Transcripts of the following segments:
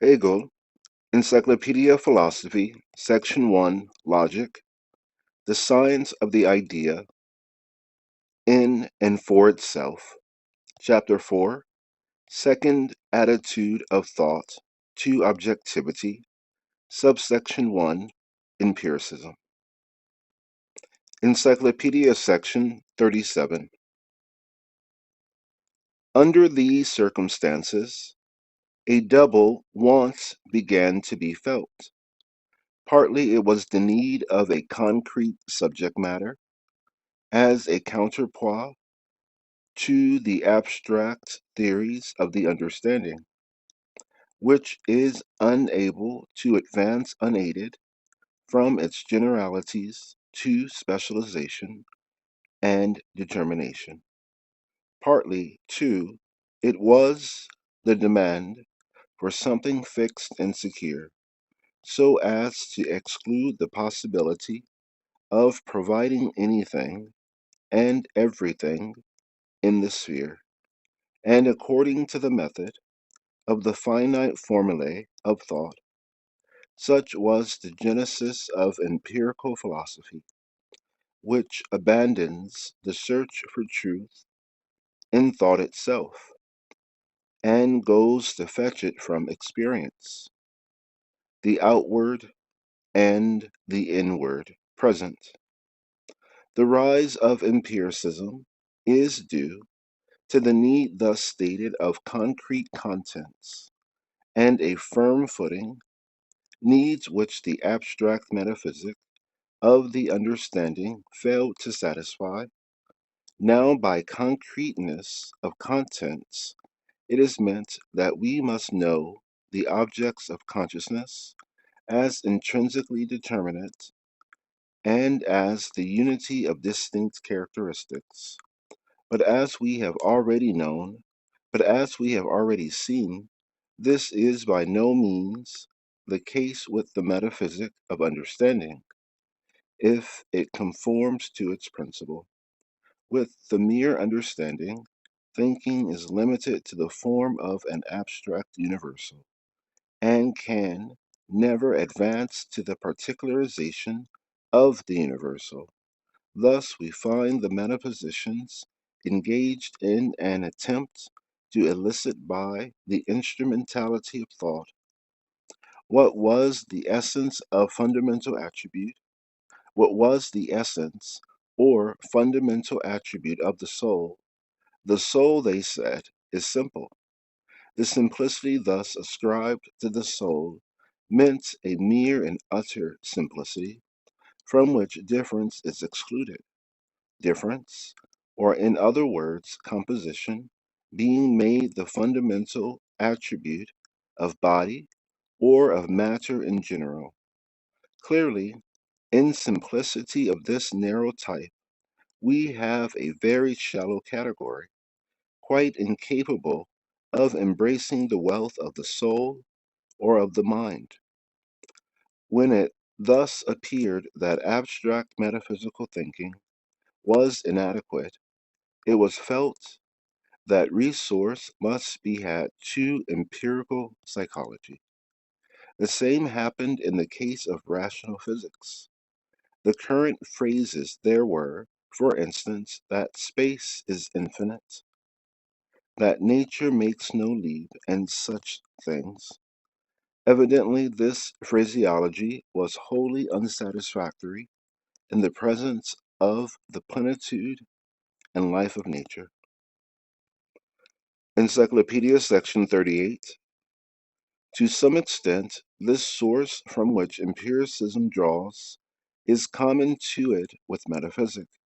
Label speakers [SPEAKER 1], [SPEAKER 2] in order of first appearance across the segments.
[SPEAKER 1] Hegel, Encyclopedia of Philosophy, Section 1, Logic, the Science of the Idea, in and for itself. Chapter 4, Second Attitude of Thought to Objectivity, Subsection 1, Empiricism. Encyclopedia Section 37. Under these circumstances, a double want began to be felt. Partly it was the need of a concrete subject matter as a counterpoint to the abstract theories of the understanding, which is unable to advance unaided from its generalities to specialization and determination. Partly, too, it was the demand for something fixed and secure, so as to exclude the possibility of providing anything and everything in the sphere, and according to the method of the finite formulae of thought. Such was the genesis of empirical philosophy, which abandons the search for truth in thought itself, and goes to fetch it from experience, the outward and the inward present. The rise of empiricism is due to the need thus stated of concrete contents and a firm footing, needs which the abstract metaphysic of the understanding failed to satisfy. Now, by concreteness of contents, it is meant that we must know the objects of consciousness as intrinsically determinate and as the unity of distinct characteristics. But as we have already known, but as we have already seen, this is by no means the case with the metaphysic of understanding, if it conforms to its principle. With the mere understanding, thinking is limited to the form of an abstract universal, and can never advance to the particularization of the universal. Thus, we find the metaphysicians engaged in an attempt to elicit by the instrumentality of thought what was the essence of fundamental attribute, what was the essence or fundamental attribute of the soul. The soul, they said, is simple. The simplicity thus ascribed to the soul meant a mere and utter simplicity, from which difference is excluded. Difference, or in other words, composition, being made the fundamental attribute of body or of matter in general. Clearly, in simplicity of this narrow type, we have a very shallow category, quite incapable of embracing the wealth of the soul or of the mind. When it thus appeared that abstract metaphysical thinking was inadequate, it was felt that resource must be had to empirical psychology. The same happened in the case of rational physics. The current phrases there were, for instance, that space is infinite, that nature makes no leap, and such things. Evidently, this phraseology was wholly unsatisfactory in the presence of the plenitude and life of nature. Encyclopedia, section 38. To some extent, this source from which empiricism draws is common to it with metaphysics.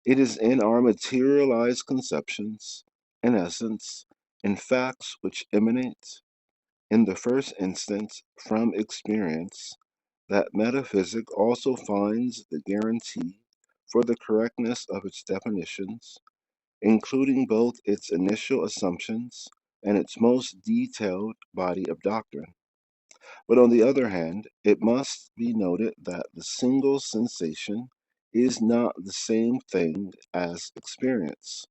[SPEAKER 1] It is in our materialized conceptions, in essence, in facts which emanate, in the first instance, from experience, that metaphysic also finds the guarantee for the correctness of its definitions, including both its initial assumptions and its most detailed body of doctrine. But on the other hand, it must be noted that the single sensation is not the same thing as experience,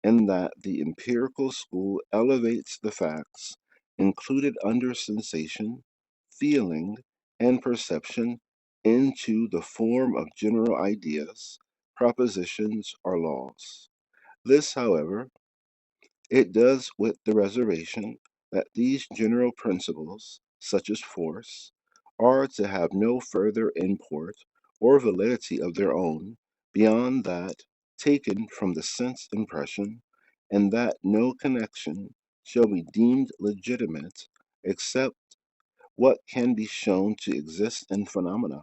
[SPEAKER 1] in that the empirical school elevates the facts included under sensation, feeling, and perception into the form of general ideas, propositions, or laws. This, however, it does with the reservation that these general principles, such as force, are to have no further import or validity of their own beyond that taken from the sense impression, and that no connection shall be deemed legitimate except what can be shown to exist in phenomena.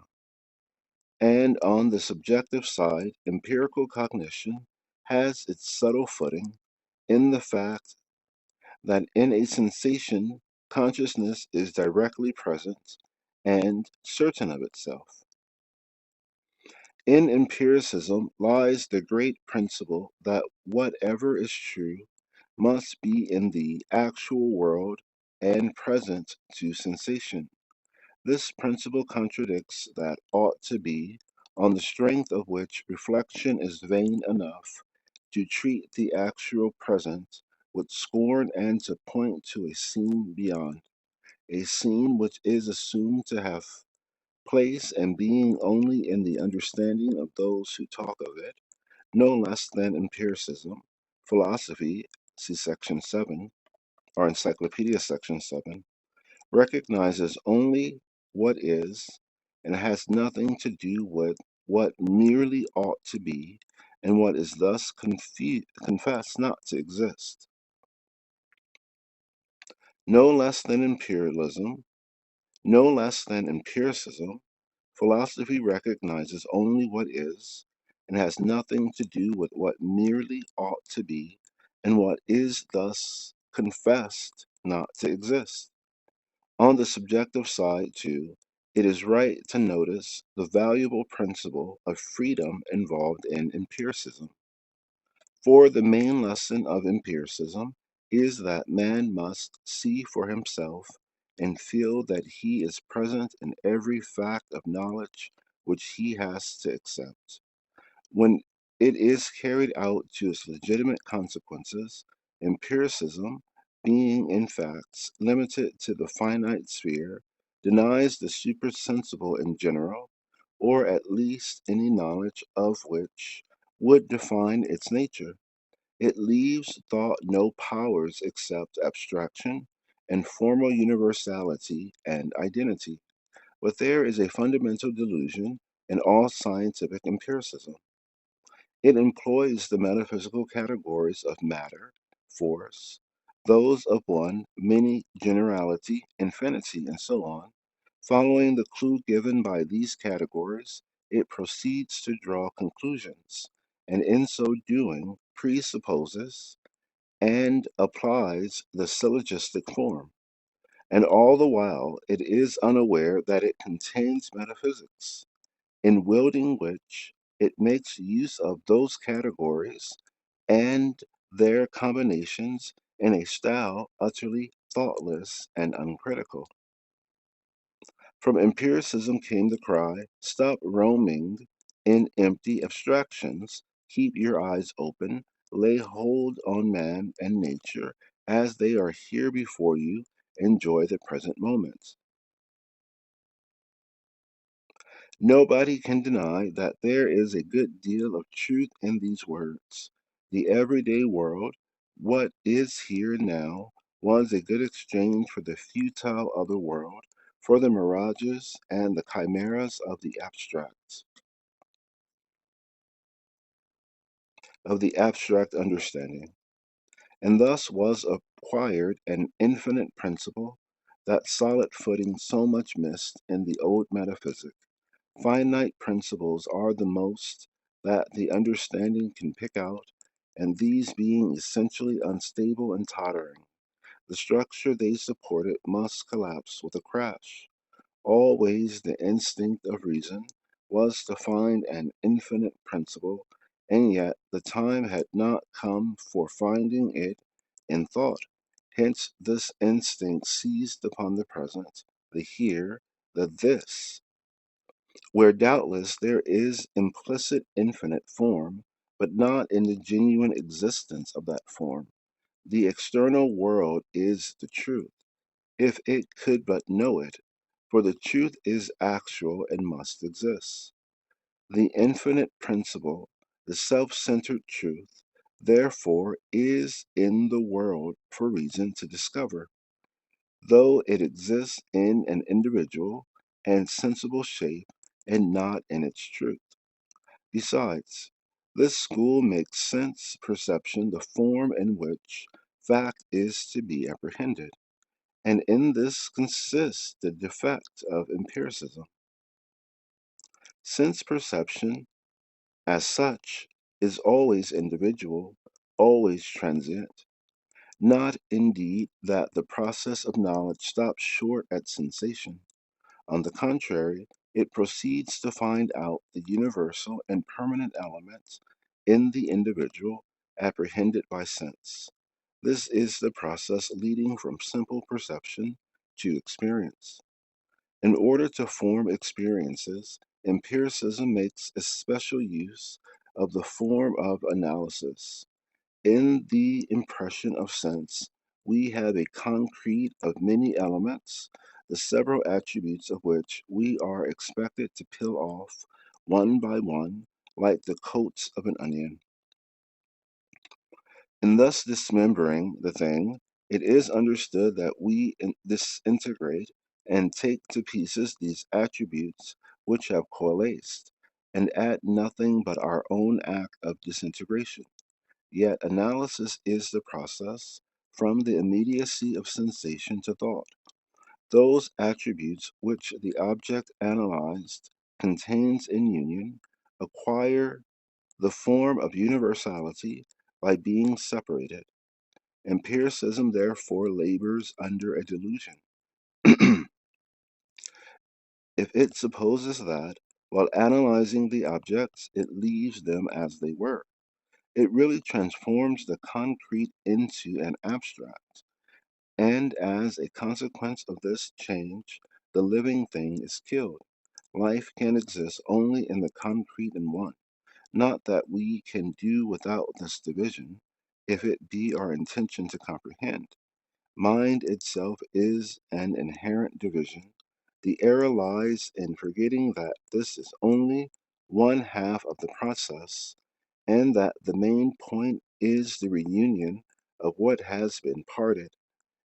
[SPEAKER 1] And on the subjective side, empirical cognition has its subtle footing in the fact that in a sensation, consciousness is directly present and certain of itself. In empiricism lies the great principle that whatever is true must be in the actual world and present to sensation. This principle contradicts that ought to be, on the strength of which reflection is vain enough to treat the actual present with scorn and to point to a scene beyond, a scene which is assumed to have place and being only in the understanding of those who talk of it, no less than empiricism, philosophy, see section 7, or Encyclopedia section 7, recognizes only what is and has nothing to do with what merely ought to be and what is thus confessed not to exist. No less than imperialism, no less than empiricism, philosophy recognizes only what is and has nothing to do with what merely ought to be and what is thus confessed not to exist. On the subjective side, too, it is right to notice the valuable principle of freedom involved in empiricism. For the main lesson of empiricism is that man must see for himself and feel that he is present in every fact of knowledge which he has to accept. When it is carried out to its legitimate consequences, empiricism, being in facts limited to the finite sphere, denies the supersensible in general, or at least any knowledge of which would define its nature. It leaves thought no powers except abstraction and formal universality and identity. But there is a fundamental delusion in all scientific empiricism. It employs the metaphysical categories of matter, force, those of one, many, generality, infinity, and so on. Following the clue given by these categories, it proceeds to draw conclusions, and in so doing, presupposes and applies the syllogistic form. And all the while, it is unaware that it contains metaphysics, in wielding which it makes use of those categories and their combinations in a style utterly thoughtless and uncritical. From empiricism came the cry, stop roaming in empty abstractions, keep your eyes open, lay hold on man and nature as they are here before you, enjoy the present moment. Nobody can deny that there is a good deal of truth in these words. The everyday world, what is here now, was a good exchange for the futile other world, for the mirages and the chimeras of the abstract understanding, and thus was acquired an infinite principle, that solid footing so much missed in the old metaphysic. Finite principles are the most that the understanding can pick out, and these being essentially unstable and tottering, the structure they supported must collapse with a crash. Always the instinct of reason was to find an infinite principle, and yet the time had not come for finding it in thought. Hence, this instinct seized upon the present, the here, the this, where doubtless there is implicit infinite form, but not in the genuine existence of that form. The external world is the truth. if it could but know it, for the truth is actual and must exist. The infinite principle, the self centered truth, therefore, is in the world for reason to discover, though it exists in an individual and sensible shape and not in its truth. Besides, this school makes sense perception the form in which fact is to be apprehended, and in this consists the defect of empiricism. Sense perception, as such, is always individual, always transient. Not, indeed, that the process of knowledge stops short at sensation. On the contrary, it proceeds to find out the universal and permanent elements in the individual apprehended by sense. This is the process leading from simple perception to experience. In order to form experiences, empiricism makes especial use of the form of analysis. In the impression of sense, we have a concrete of many elements, the several attributes of which we are expected to peel off one by one, like the coats of an onion. In thus dismembering the thing, it is understood that we disintegrate and take to pieces these attributes which have coalesced, and add nothing but our own act of disintegration. Yet analysis is the process from the immediacy of sensation to thought. Those attributes which the object analyzed contains in union acquire the form of universality by being separated. Empiricism therefore labors under a delusion. If it supposes that, while analyzing the objects, it leaves them as they were, it really transforms the concrete into an abstract, and as a consequence of this change, the living thing is killed. Life can exist only in the concrete in one. Not that we can do without this division, if it be our intention to comprehend. Mind itself is an inherent division. The error lies in forgetting that this is only one half of the process, and that the main point is the reunion of what has been parted.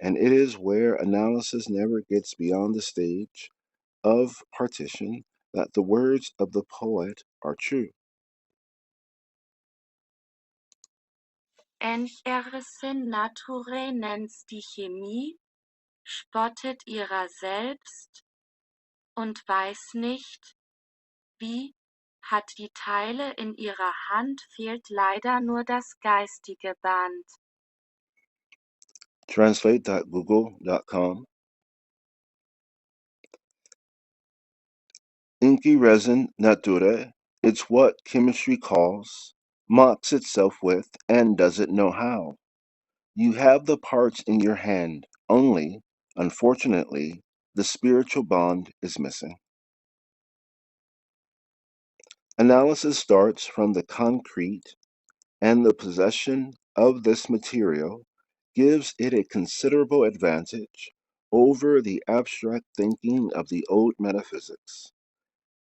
[SPEAKER 1] And it is where analysis never gets beyond the stage of partition that the words of the poet are true.
[SPEAKER 2] Enchirissen naturae nennt's die Chemie, spottet ihrer selbst und weiß nicht, wie, hat die Teile in ihrer Hand, fehlt leider nur das geistige Band.
[SPEAKER 1] Translate.google.com. Inky resin naturae, it's what chemistry calls, mocks itself with, and doesn't know how. You have the parts in your hand, only, unfortunately, the spiritual bond is missing. Analysis starts from the concrete, and the possession of this material gives it a considerable advantage over the abstract thinking of the old metaphysics.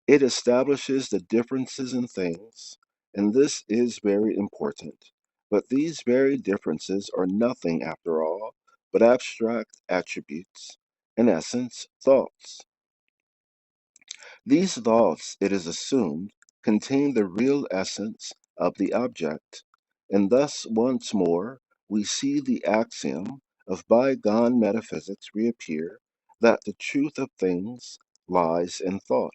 [SPEAKER 1] It establishes the differences in things, and this is very important. But these very differences are nothing, after all, but abstract attributes, in essence, thoughts. These thoughts, it is assumed, contain the real essence of the object, and thus once more we see the axiom of bygone metaphysics reappear that the truth of things lies in thought.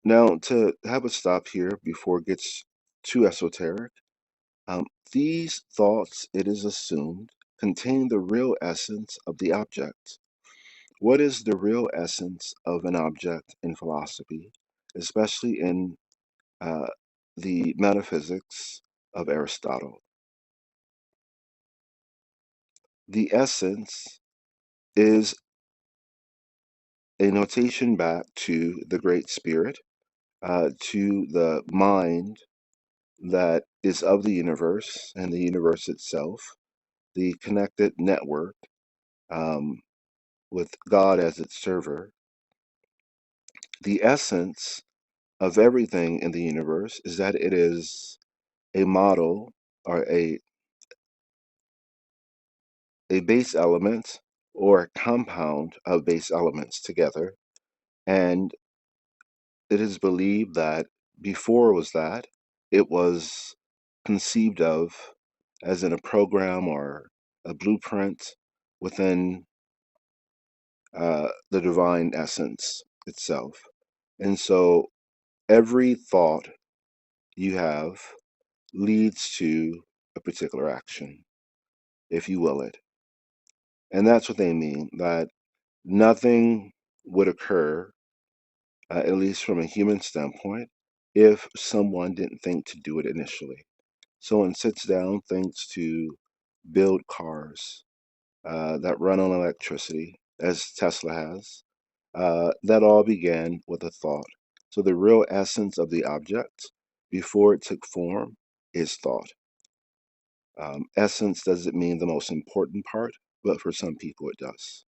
[SPEAKER 1] Now, to have a stop here before it gets too esoteric, these thoughts, it is assumed, contain the real essence of the object. What is the real essence of an object in philosophy, especially in uh, the metaphysics of Aristotle? The essence is a notation back to the Great Spirit, to the mind that is of the universe and the universe itself, the connected network. um, with God as its server, the essence of everything in the universe is that it is a model or a base element or a compound of base elements together. And it is believed that before it was that, it was conceived of as in a program or a blueprint within the divine essence itself. And so every thought you have leads to a particular action, if you will it. And that's what they mean, that nothing would occur, at least from a human standpoint, if someone didn't think to do it initially. Someone sits down, thinks to build cars that run on electricity, as Tesla has. That all began with a thought. So the real essence of the object before it took form is thought. Essence doesn't mean the most important part, but for some people it does.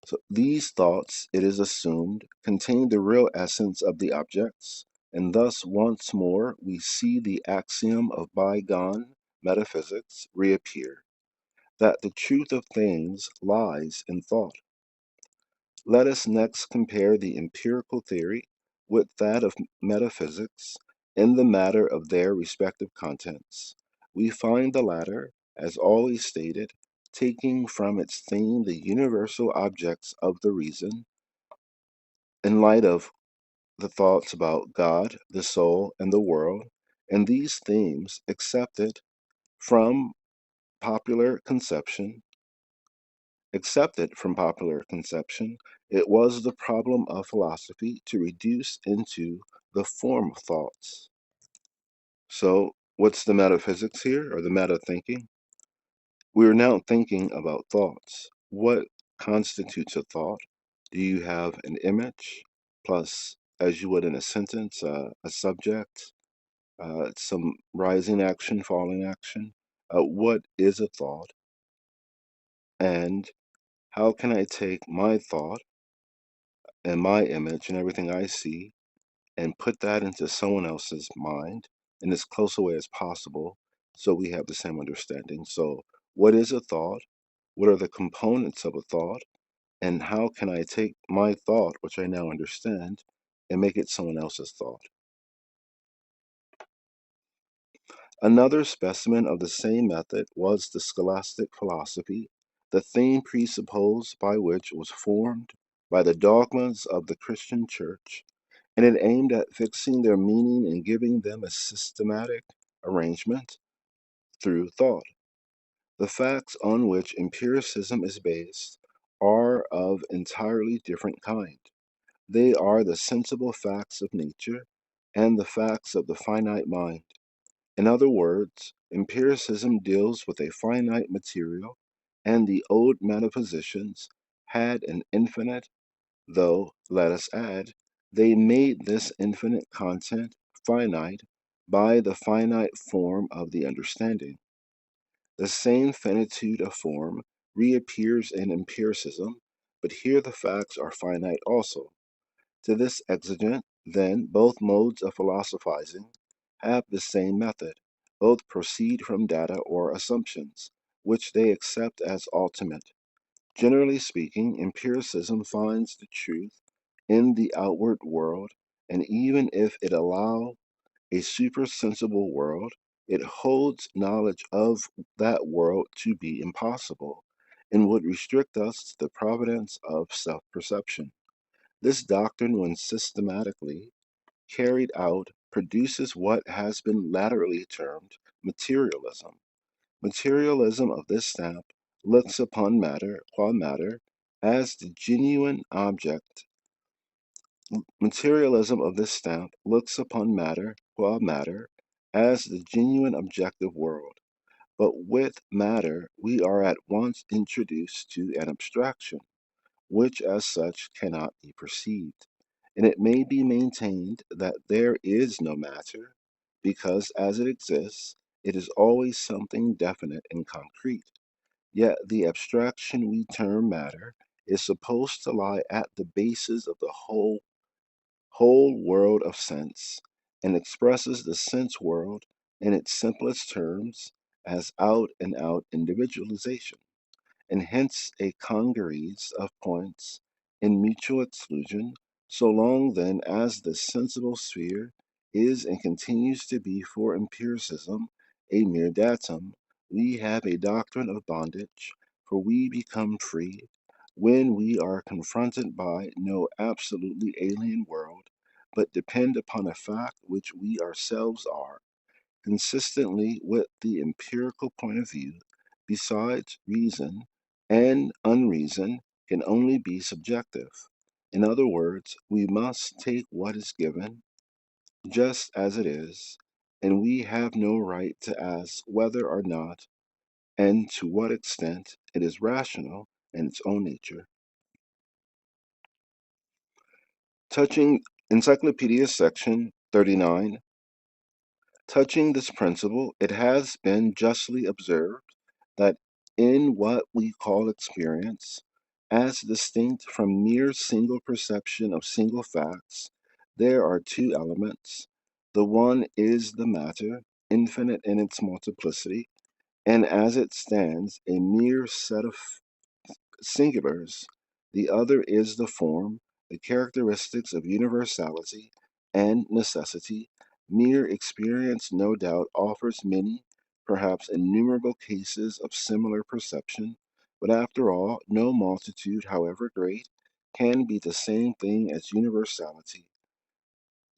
[SPEAKER 1] So these thoughts, it is assumed, contain the real essence of the objects, and thus once more we see the axiom of bygone metaphysics reappear, that the truth of things lies in thought. Let us next compare the empirical theory with that of metaphysics in the matter of their respective contents. We find the latter, as always stated, taking from its theme the universal objects of the reason, in light of the thoughts about God, the soul, and the world, and these themes accepted from popular conception it was the problem of philosophy to reduce into the form of thoughts. So, what's the metaphysics here, or the meta thinking? We are now thinking about thoughts. What constitutes a thought? Do you have an image, plus, as you would in a sentence, a subject, some rising action, falling action? What is a thought? And how can I take my thought and my image and everything I see and put that into someone else's mind in as close a way as possible so we have the same understanding? So, what is a thought? What are the components of a thought? And how can I take my thought, which I now understand, and make it someone else's thought? Another specimen of the same method was the scholastic philosophy, the theme presupposed by which was formed by the dogmas of the Christian Church, and it aimed at fixing their meaning and giving them a systematic arrangement through thought. The facts on which empiricism is based are of entirely different kind. They are the sensible facts of nature and the facts of the finite mind. In other words, empiricism deals with a finite material, and the old metaphysicians had an infinite, though, let us add, they made this infinite content finite by the finite form of the understanding. The same finitude of form reappears in empiricism, but here the facts are finite also. To this exigent, then, both modes of philosophizing have the same method. Both proceed from data or assumptions, which they accept as ultimate. Generally speaking, empiricism finds the truth in the outward world, and even if it allow a supersensible world, it holds knowledge of that world to be impossible, and would restrict us to the providence of self-perception. This doctrine, when systematically carried out, produces what has been latterly termed materialism. Materialism of this stamp looks upon matter qua matter as the genuine object. Materialism of this stamp looks upon matter qua matter as the genuine objective world. But with matter, we are at once introduced to an abstraction, which as such cannot be perceived. And it may be maintained that there is no matter, because as it exists, it is always something definite and concrete. Yet the abstraction we term matter is supposed to lie at the basis of the whole world of sense and expresses the sense world in its simplest terms as out and out individualization, and hence a congeries of points in mutual exclusion, so long then as the sensible sphere is and continues to be for empiricism a mere datum, we have a doctrine of bondage, for we become free when we are confronted by no absolutely alien world, but depend upon a fact which we ourselves are consistently with the empirical point of view. Besides, reason and unreason can only be subjective. In other words, we must take what is given just as it is, and we have no right to ask whether or not and to what extent it is rational in its own nature. Touching Encyclopedia section 39, touching this principle, it has been justly observed that in what we call experience, as distinct from mere single perception of single facts, there are two elements. The one is the matter, infinite in its multiplicity, and as it stands, a mere set of singulars. The other is the form, the characteristics of universality and necessity. Mere experience, no doubt, offers many, perhaps innumerable cases of similar perception, but after all, no multitude, however great, can be the same thing as universality.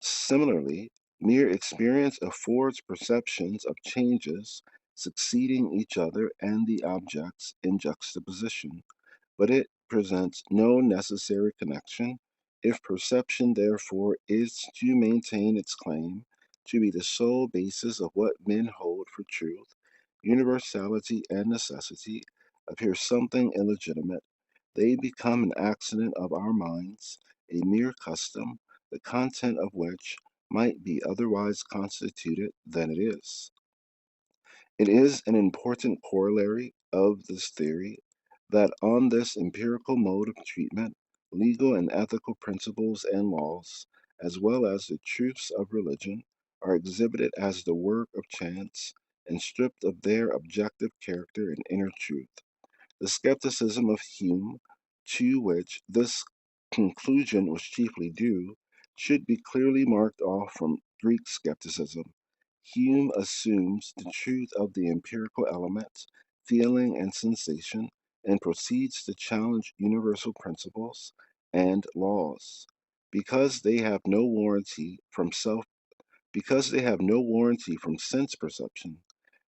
[SPEAKER 1] Similarly, mere experience affords perceptions of changes succeeding each other and the objects in juxtaposition, but it presents no necessary connection. If perception, therefore, is to maintain its claim to be the sole basis of what men hold for truth, universality and necessity appear something illegitimate. They become an accident of our minds, a mere custom, the content of which might be otherwise constituted than it is. It is an important corollary of this theory that on this empirical mode of treatment, legal and ethical principles and laws, as well as the truths of religion, are exhibited as the work of chance and stripped of their objective character and inner truth. The skepticism of Hume, to which this conclusion was chiefly due, should be clearly marked off from Greek skepticism. Hume assumes the truth of the empirical elements, feeling and sensation, and proceeds to challenge universal principles and laws. Because they have no warranty from self because they have no warranty from sense perception.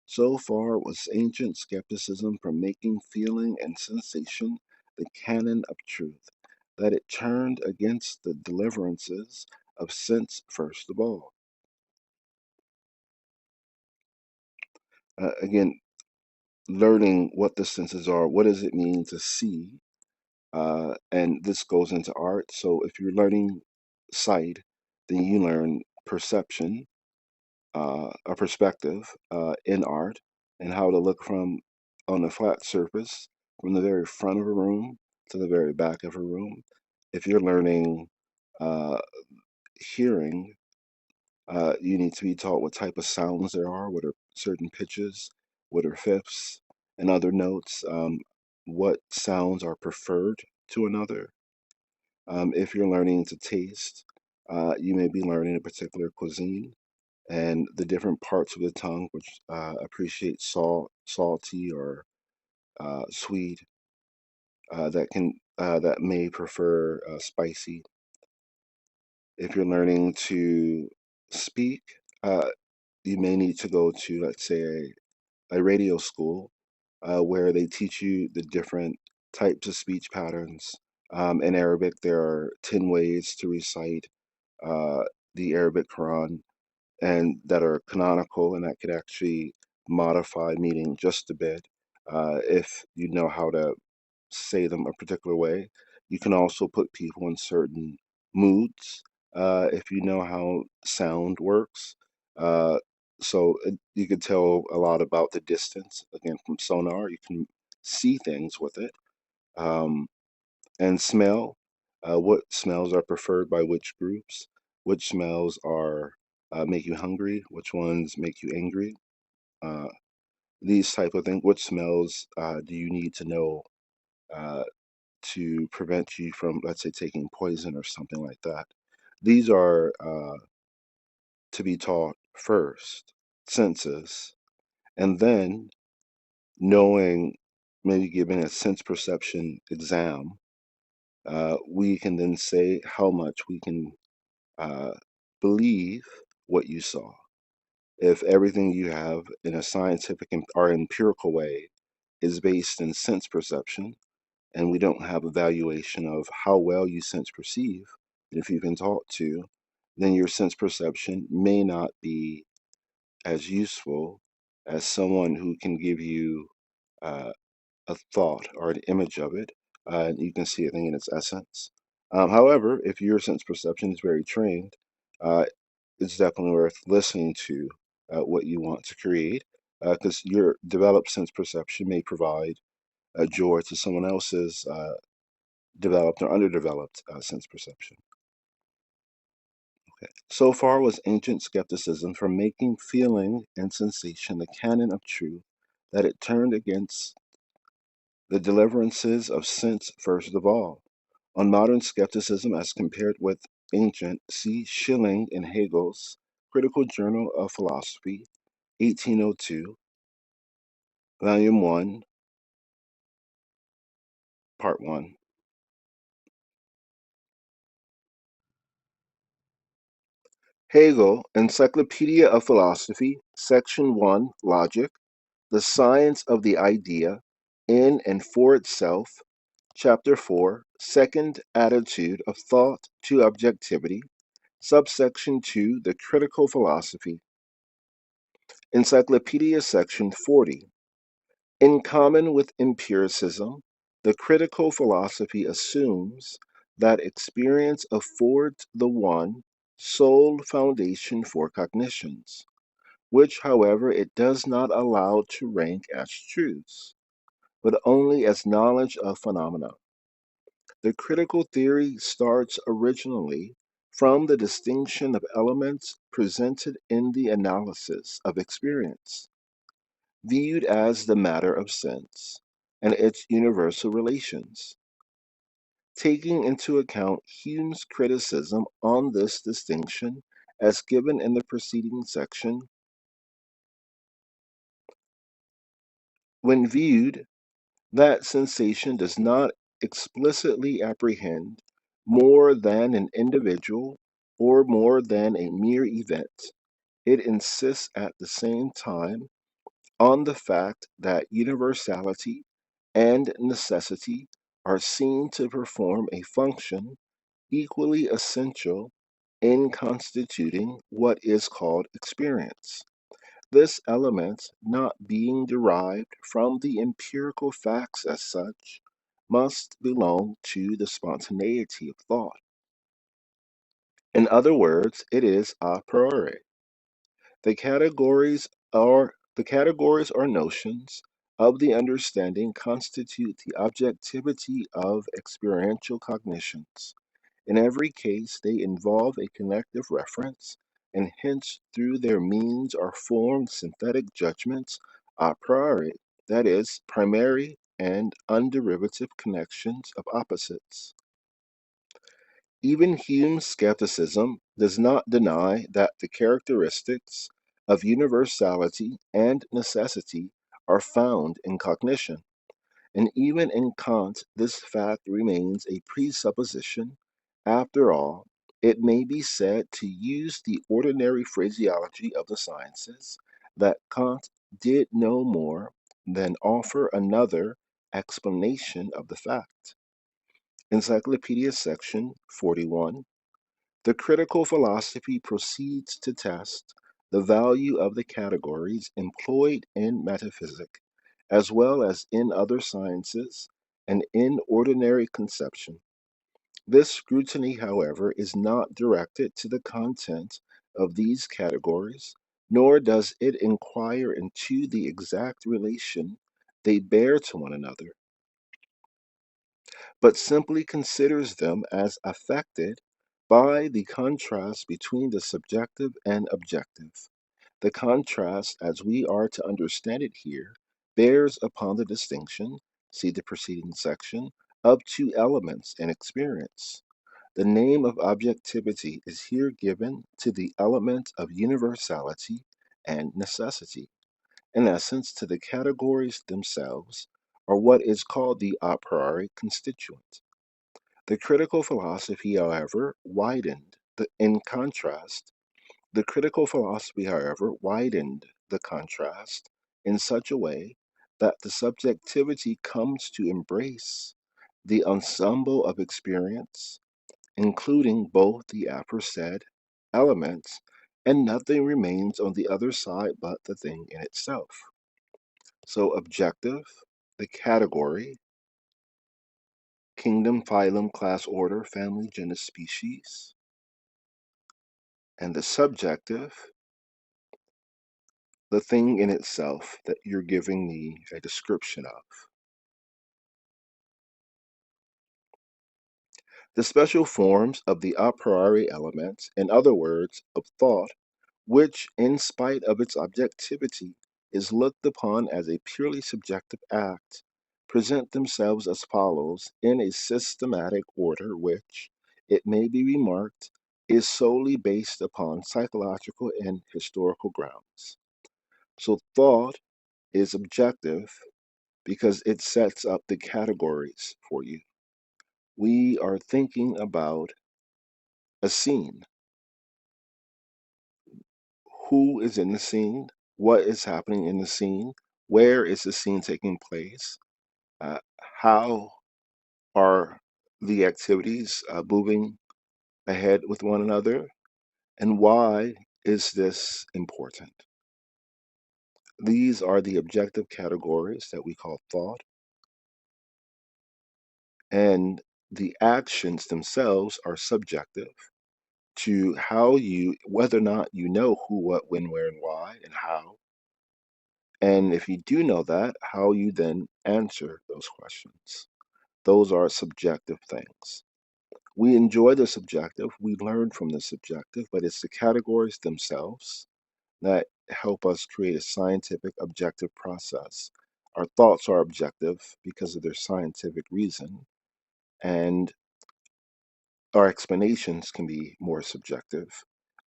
[SPEAKER 1] So far was ancient skepticism from making feeling and sensation the canon of truth, that it turned against the deliverances of sense first of all. Again, learning what the senses are, what does it mean to see? And this goes into art. So if you're learning sight, then you learn perception, a perspective in art and how to look from on a flat surface from the very front of a room to the very back of a room. If you're learning uh, hearing, you need to be taught what type of sounds there are, what are certain pitches, what are fifths and other notes, what sounds are preferred to another. If you're learning to taste, you may be learning a particular cuisine and the different parts of the tongue which appreciate salty or sweet, that may prefer spicy. If you're learning to speak, uh, you may need to go to, let's say, a radio school where they teach you the different types of speech patterns. In Arabic, there are 10 ways to recite uh, the Arabic Quran and that are canonical and that could actually modify meaning just a bit if you know how to say them a particular way. You can also put people in certain moods if you know how sound works. Uh, you can tell a lot about the distance. Again, from sonar, you can see things with it. Um, and smell, what smells are preferred by which groups, which smells are make you hungry, which ones make you angry, uh, these type of things. Which smells do you need to know uh, to prevent you from, let's say, taking poison or something like that? These are to be taught first, senses, and then knowing, maybe giving a sense perception exam, we can then say how much we can uh, believe what you saw. If everything you have in a scientific or empirical way is based in sense perception, and we don't have evaluation of how well you sense perceive, and if you've been taught to, then your sense perception may not be as useful as someone who can give you uh, a thought or an image of it. You can see a thing in its essence. However, if your sense perception is very trained, it's definitely worth listening to what you want to create, because your developed sense perception may provide joy to someone else's developed or underdeveloped sense perception. Okay. So far was ancient skepticism from making feeling and sensation the canon of truth that it turned against the deliverances of sense first of all. On modern skepticism as compared with ancient, see Schilling in Hegel's Critical Journal of Philosophy, 1802, Volume 1, Part 1. Hegel, Encyclopedia of Philosophy, Section 1, Logic, the Science of the Idea, in and for itself, Chapter 4, Second Attitude of Thought to Objectivity, Subsection 2, The Critical Philosophy. Encyclopedia, Section 40. In common with empiricism, the critical philosophy assumes that experience affords the one sole foundation for cognitions, which, however, it does not allow to rank as truths, but only as knowledge of phenomena. The critical theory starts originally from the distinction of elements presented in the analysis of experience, viewed as the matter of sense and its universal relations. Taking into account Hume's criticism on this distinction as given in the preceding section, when viewed, that sensation does not explicitly apprehend more than an individual or more than a mere event. It insists at the same time on the fact that universality and necessity are seen to perform a function equally essential in constituting what is called experience. This element, not being derived from the empirical facts as such, must belong to the spontaneity of thought. In other words, it is a priori. The categories or notions of the understanding constitute the objectivity of experiential cognitions. In every case, they involve a connective reference, and hence through their means are formed synthetic judgments a priori, that is, primary and underivative connections of opposites. Even Hume's skepticism does not deny that the characteristics of universality and necessity are found in cognition, and even in Kant this fact remains a presupposition. After all, it may be said, to use the ordinary phraseology of the sciences, that Kant did no more than offer another explanation of the fact. Encyclopedia, section 41. The critical philosophy proceeds to test the value of the categories employed in metaphysics, as well as in other sciences and in ordinary conception. This scrutiny, however, is not directed to the content of these categories, nor does it inquire into the exact relation they bear to one another, but simply considers them as affected by the contrast between the subjective and objective. The contrast, as we are to understand it here, bears upon the distinction, see the preceding section, of two elements in experience. The name of objectivity is here given to the element of universality and necessity, in essence, to the categories themselves, or what is called the a priori constituent. The critical philosophy, however, in contrast, the critical philosophy, however, widened the contrast in such a way that the subjectivity comes to embrace the ensemble of experience, including both the aforesaid elements, and nothing remains on the other side but the thing in itself. So, objective, the category, kingdom, phylum, class, order, family, genus, species, and the subjective, the thing in itself that you're giving me a description of. The special forms of the a priori elements, in other words, of thought, which, in spite of its objectivity, is looked upon as a purely subjective act, present themselves as follows in a systematic order which, it may be remarked, is solely based upon psychological and historical grounds. So thought is objective because it sets up the categories for you. We are thinking about a scene. Who is in the scene? What is happening in the scene? Where is the scene taking place? How are the activities moving ahead with one another? And why is this important? These are the objective categories that we call thought, and the actions themselves are subjective to whether or not you know who, what, when, where, and why, and how. And if you do know that, how you then answer those questions. Those are subjective things. We enjoy the subjective, we learn from the subjective, but it's the categories themselves that help us create a scientific objective process. Our thoughts are objective because of their scientific reason, and our explanations can be more subjective.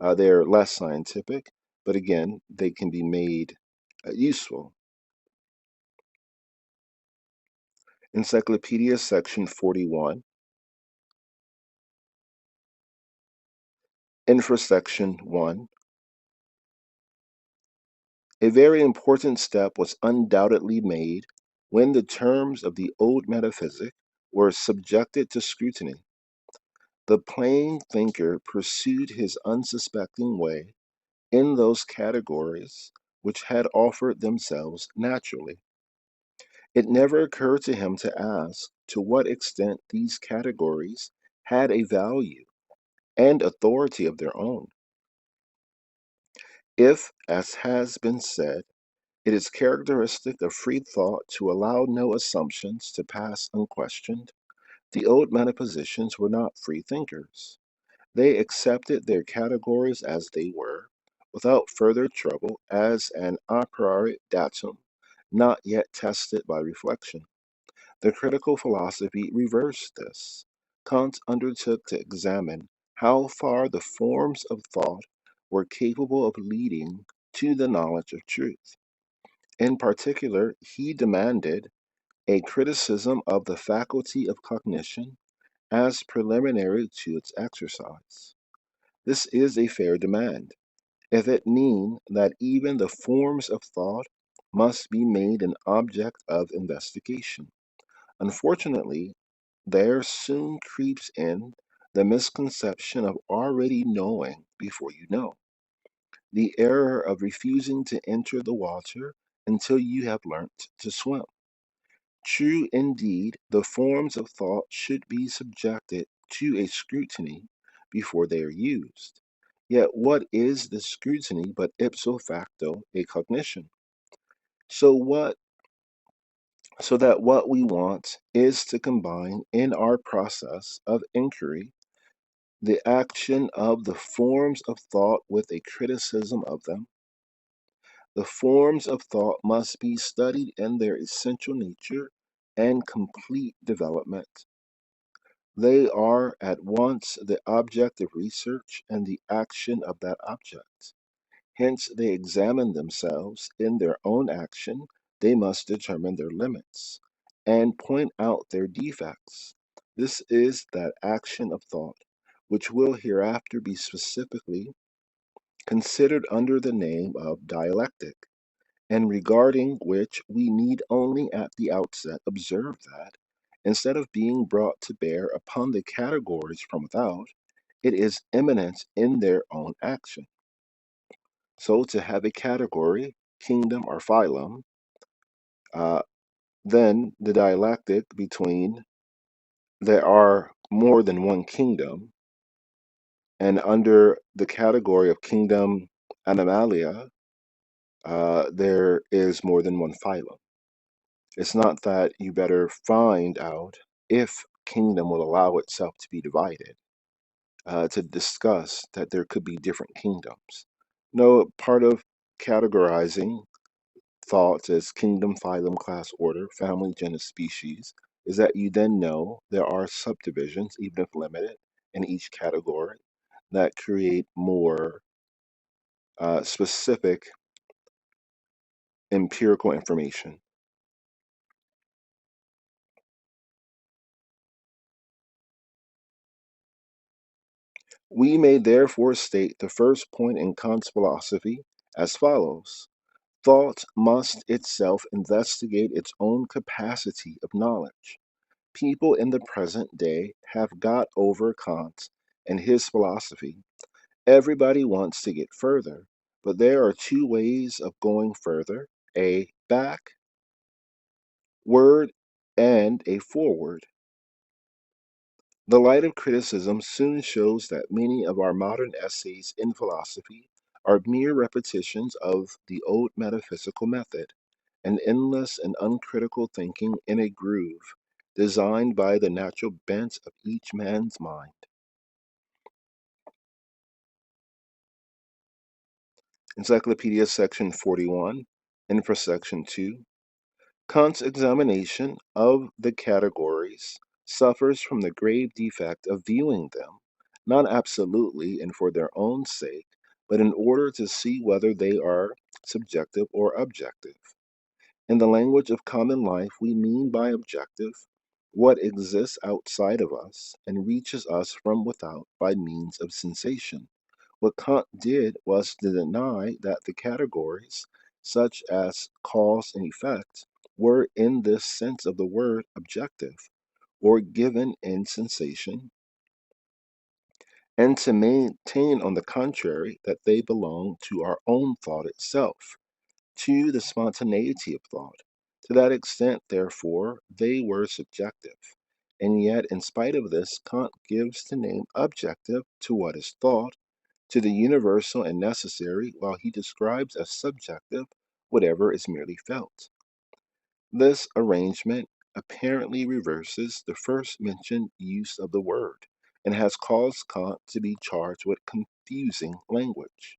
[SPEAKER 1] They're less scientific, but again, they can be made useful. Encyclopedia, section 41, infrasection 1. A very important step was undoubtedly made when the terms of the old metaphysic were subjected to scrutiny. The plain thinker pursued his unsuspecting way in those categories which had offered themselves naturally. It never occurred to him to ask to what extent these categories had a value and authority of their own. If, as has been said, it is characteristic of free thought to allow no assumptions to pass unquestioned, the old metaphysicians were not free thinkers. They accepted their categories as they were, without further trouble, as an a priori datum, not yet tested by reflection. The critical philosophy reversed this. Kant undertook to examine how far the forms of thought were capable of leading to the knowledge of truth. In particular, he demanded a criticism of the faculty of cognition as preliminary to its exercise. This is a fair demand, if it mean that even the forms of thought must be made an object of investigation. Unfortunately, there soon creeps in the misconception of already knowing before you know, the error of refusing to enter the water until you have learnt to swim. True indeed, the forms of thought should be subjected to a scrutiny before they are used. Yet what is the scrutiny but ipso facto a cognition? So what so that what we want is to combine in our process of inquiry the action of the forms of thought with a criticism of them. The forms of thought must be studied in their essential nature and complete development. They are at once the object of research and the action of that object. Hence, they examine themselves in their own action, they must determine their limits and point out their defects. This is that action of thought which will hereafter be specifically considered under the name of dialectic, and regarding which we need only at the outset observe that, instead of being brought to bear upon the categories from without, it is immanent in their own action. So to have a category, kingdom, or phylum, uh, then the dialectic between there are more than one kingdom, and under the category of kingdom animalia, there is more than one phylum. It's not that you better find out if kingdom will allow itself to be divided, to discuss that there could be different kingdoms. No, part of categorizing thoughts as kingdom, phylum, class, order, family, genus, species is that you then know there are subdivisions, even if limited, in each category that create more specific empirical information. We may therefore state the first point in Kant's philosophy as follows. Thought must itself investigate its own capacity of knowledge. People in the present day have got over Kant and his philosophy. Everybody wants to get further, but there are two ways of going further, a backward and a forward. The light of criticism soon shows that many of our modern essays in philosophy are mere repetitions of the old metaphysical method, an endless and uncritical thinking in a groove designed by the natural bent of each man's mind. Encyclopedia section 41, infra section 2. Kant's examination of the categories suffers from the grave defect of viewing them, not absolutely and for their own sake, but in order to see whether they are subjective or objective. In the language of common life, we mean by objective what exists outside of us and reaches us from without by means of sensation. What Kant did was to deny that the categories, such as cause and effect, were in this sense of the word objective, or given in sensation, and to maintain, on the contrary, that they belong to our own thought itself, to the spontaneity of thought. To that extent, therefore, they were subjective. And yet, in spite of this, Kant gives the name objective to what is thought, to the universal and necessary, while he describes as subjective whatever is merely felt. This arrangement apparently reverses the first mentioned use of the word, and has caused Kant to be charged with confusing language.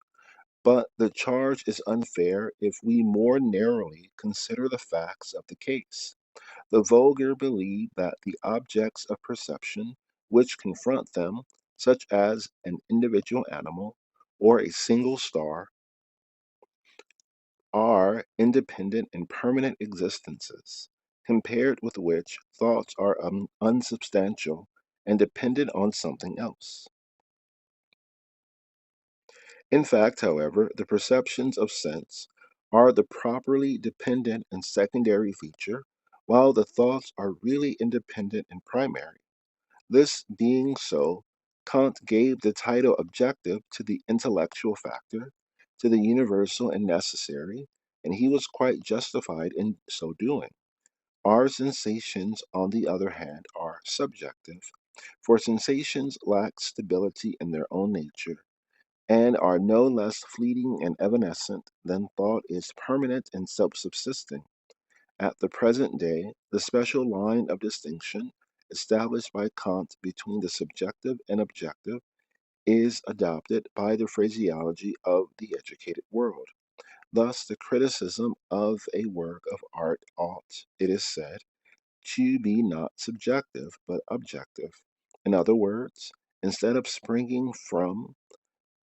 [SPEAKER 1] But the charge is unfair if we more narrowly consider the facts of the case. The vulgar believe that the objects of perception which confront them, such as an individual animal or a single star, are independent and permanent existences, compared with which thoughts are unsubstantial and dependent on something else. In fact, however, the perceptions of sense are the properly dependent and secondary feature, while the thoughts are really independent and primary. This being so, Kant gave the title objective to the intellectual factor, to the universal and necessary, and he was quite justified in so doing. Our sensations, on the other hand, are subjective, for sensations lack stability in their own nature and are no less fleeting and evanescent than thought is permanent and self subsisting. At the present day, the special line of distinction established by Kant between the subjective and objective is adopted by the phraseology of the educated world. Thus, the criticism of a work of art ought, it is said, to be not subjective but objective. In other words, instead of springing from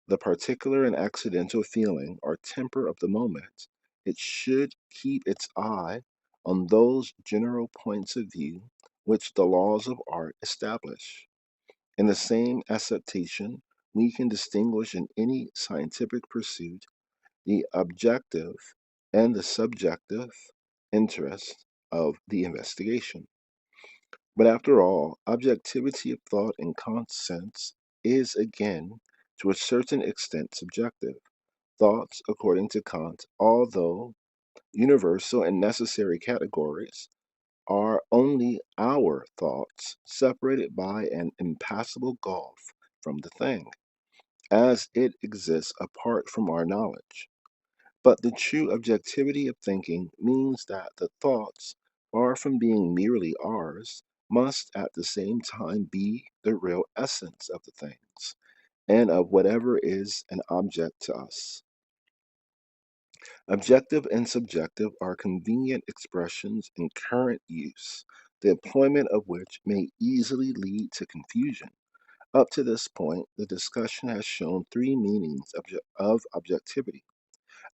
[SPEAKER 1] the particular and accidental feeling or temper of the moment, it should keep its eye on those general points of view which the laws of art establish. In the same acceptation, we can distinguish in any scientific pursuit the objective and the subjective interest of the investigation. But after all, objectivity of thought in Kant's sense is again, to a certain extent, subjective. Thoughts, according to Kant, although universal and necessary categories, are only our thoughts separated by an impassable gulf from the thing, as it exists apart from our knowledge. But the true objectivity of thinking means that the thoughts, far from being merely ours, must at the same time be the real essence of the things, and of whatever is an object to us. Objective and subjective are convenient expressions in current use, the employment of which may easily lead to confusion. Up to this point, the discussion has shown three meanings of objectivity.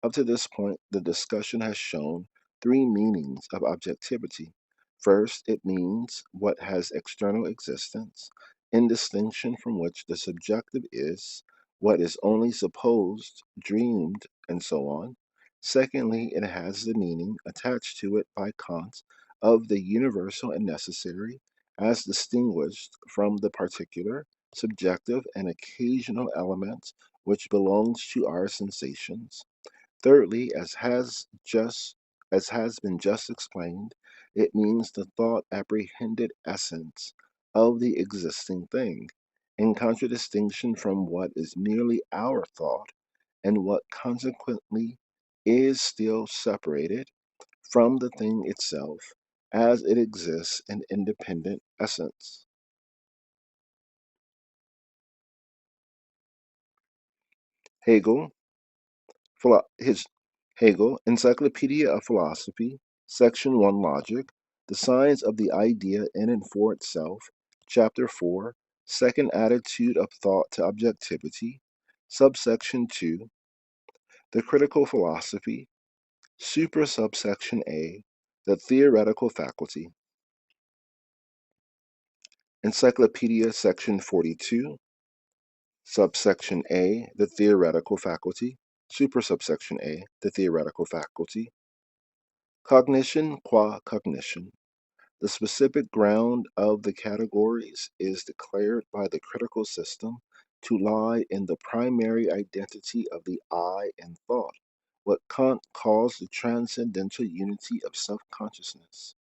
[SPEAKER 1] Up to this point, the discussion has shown three meanings of objectivity. First, it means what has external existence, in distinction from which the subjective is what is only supposed, dreamed, and so on. Secondly, it has the meaning attached to it by Kant of the universal and necessary, as distinguished from the particular, subjective, and occasional element which belongs to our sensations. Thirdly, as has been just explained, it means the thought apprehended essence of the existing thing, in contradistinction from what is merely our thought, and what consequently is still separated from the thing itself, as it exists in independent essence. Hegel his Hegel, Encyclopedia of Philosophy, Section 1 Logic, The Science of the Idea in and for itself, Chapter 4, Second Attitude of Thought to Objectivity, Subsection 2, The Critical Philosophy, Subsection A, The Theoretical Faculty, Encyclopedia, Section 42, Subsection A, The Theoretical Faculty, Supersubsection A, The Theoretical Faculty, Cognition qua cognition. The specific ground of the categories is declared by the critical system to lie in the primary identity of the I in thought, what Kant calls the transcendental unity of self consciousness.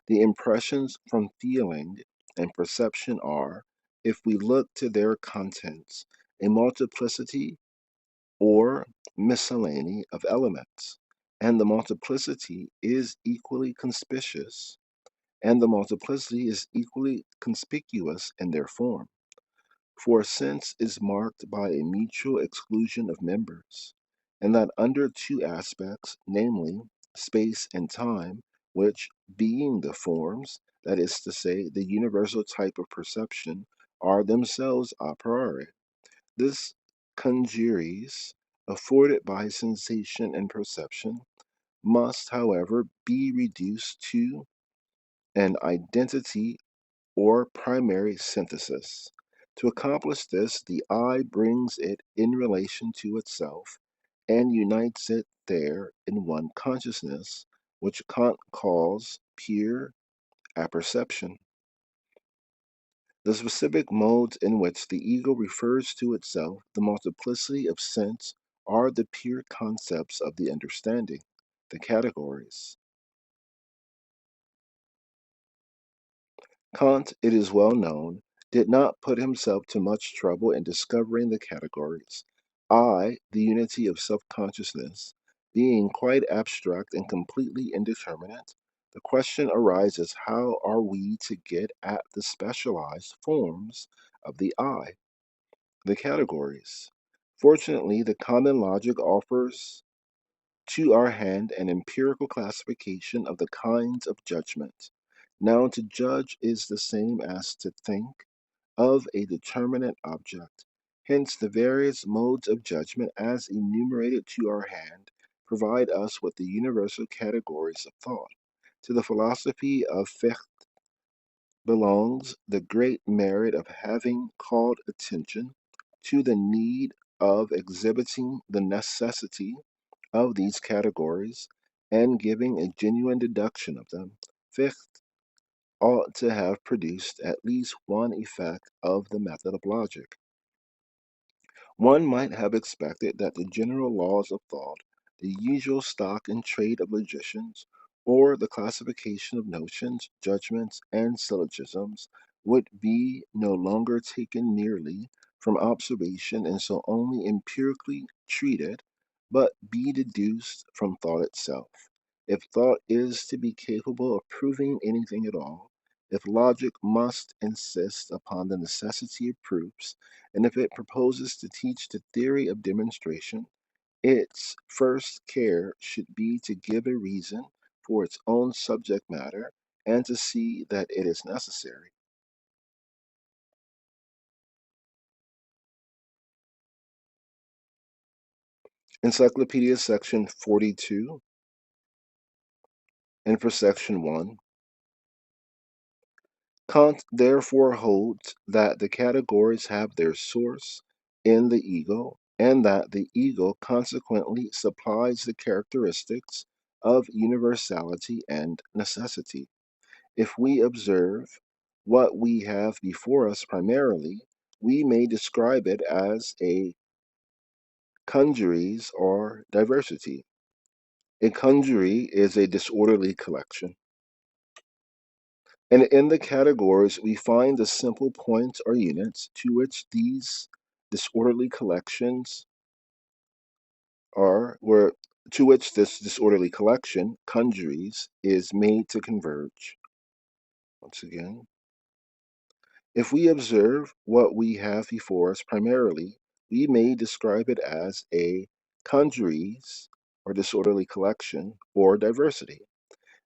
[SPEAKER 1] The impressions from feeling and perception are, if we look to their contents, a multiplicity or miscellany of elements, and the multiplicity is equally conspicuous, in their form. For sense is marked by a mutual exclusion of members, and that under two aspects, namely space and time, which, being the forms, that is to say, the universal type of perception, are themselves a priori. This congeries, afforded by sensation and perception, must, however, be reduced to an identity or primary synthesis. To accomplish this, the I brings it in relation to itself and unites it there in one consciousness, which Kant calls pure apperception. The specific modes in which the ego refers to itself, the multiplicity of sense, are the pure concepts of the understanding, the categories. Kant, it is well known, did not put himself to much trouble in discovering the categories. I, the unity of self consciousness, being quite abstract and completely indeterminate, The question arises, how are we to get at the specialized forms of the I, the categories? Fortunately, the common logic offers to our hand an empirical classification of the kinds of judgment. Now, to judge is the same as to think of a determinate object. Hence, the various modes of judgment, as enumerated to our hand, provide us with the universal categories of thought. To the philosophy of Fichte belongs the great merit of having called attention to the need of exhibiting the necessity of these categories and giving a genuine deduction of them. Fichte ought to have produced at least one effect of the method of logic. One might have expected that the general laws of thought, the usual stock and trade of logicians, or the classification of notions, judgments, and syllogisms, would be no longer taken merely from observation and so only empirically treated, but be deduced from thought itself. If thought is to be capable of proving anything at all, if logic must insist upon the necessity of proofs, and if it proposes to teach the theory of demonstration, its first care should be to give a reason for its own subject matter and to see that it is necessary. Encyclopedia section 42, and for section 1. Kant therefore holds that the categories have their source in the ego, and that the ego consequently supplies the characteristics of universality and necessity. If we observe what we have before us primarily, we may describe it as a congeries or diversity. A congery is a disorderly collection. And in the categories, we find the simple points or units to which these disorderly collections are, where to which this disorderly collection, congeries, is made to converge. Once again, if we observe what we have before us primarily, we may describe it as a congeries or disorderly collection or diversity.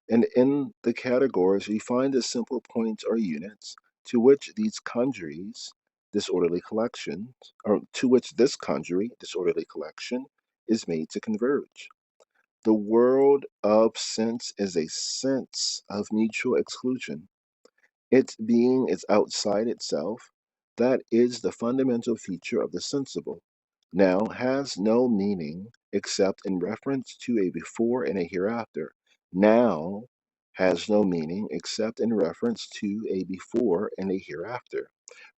[SPEAKER 1] And in the categories, we find the simple points or units to which these congeries, disorderly collections, or to which this congery, disorderly collection, is made to converge. The world of sense is a sense of mutual exclusion. Its being is outside itself. That is the fundamental feature of the sensible. Now has no meaning except in reference to a before and a hereafter. Now has no meaning except in reference to a before and a hereafter.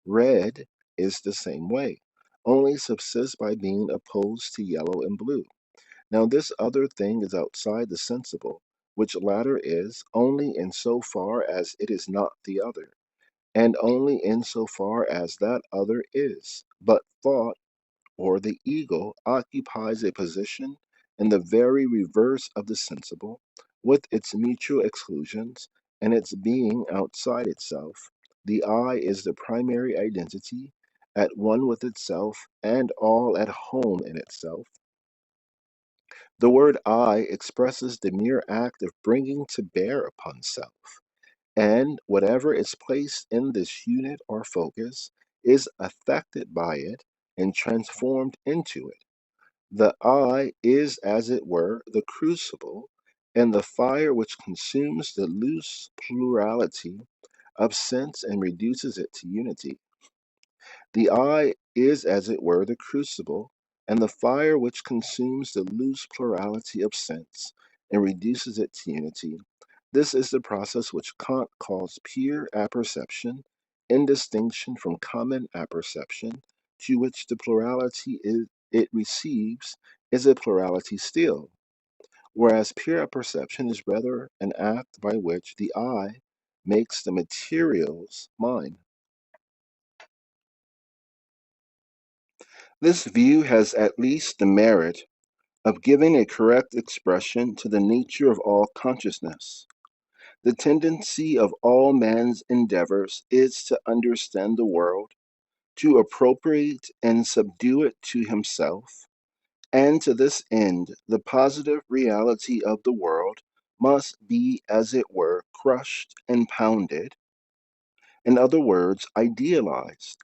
[SPEAKER 1] Red is the same way, only subsists by being opposed to yellow and blue. Now this other thing is outside the sensible, which latter is only in so far as it is not the other, and only in so far as that other is. But thought, or the ego, occupies a position in the very reverse of the sensible, with its mutual exclusions and its being outside itself. The I is the primary identity, at one with itself and all at home in itself. The word I expresses the mere act of bringing to bear upon self, and whatever is placed in this unit or focus is affected by it and transformed into it. The I is, as it were, the crucible and the fire which consumes the loose plurality of sense and reduces it to unity. The I is, as it were, the crucible and the fire which consumes the loose plurality of sense and reduces it to unity. This is the process which Kant calls pure apperception, in distinction from common apperception, to which the plurality it receives is a plurality still, whereas pure apperception is rather an act by which the I makes the materials mine. This view has at least the merit of giving a correct expression to the nature of all consciousness. The tendency of all man's endeavors is to understand the world, to appropriate and subdue it to himself, and to this end the positive reality of the world must be, as it were, crushed and pounded, in other words, idealized.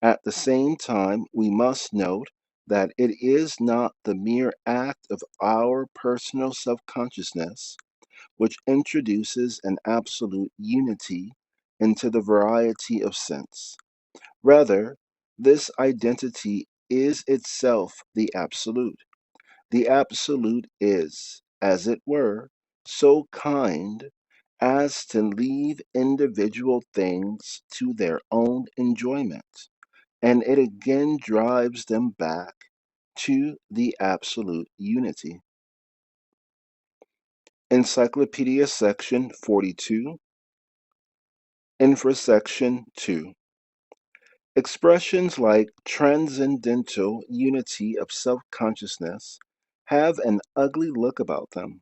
[SPEAKER 1] At the same time, we must note that it is not the mere act of our personal self consciousness which introduces an absolute unity into the variety of sense. Rather, this identity is itself the absolute. The absolute is, as it were, so kind as to leave individual things to their own enjoyment, and it again drives them back to the absolute unity. Encyclopedia section 42, infrasection 2. Expressions like transcendental unity of self consciousness have an ugly look about them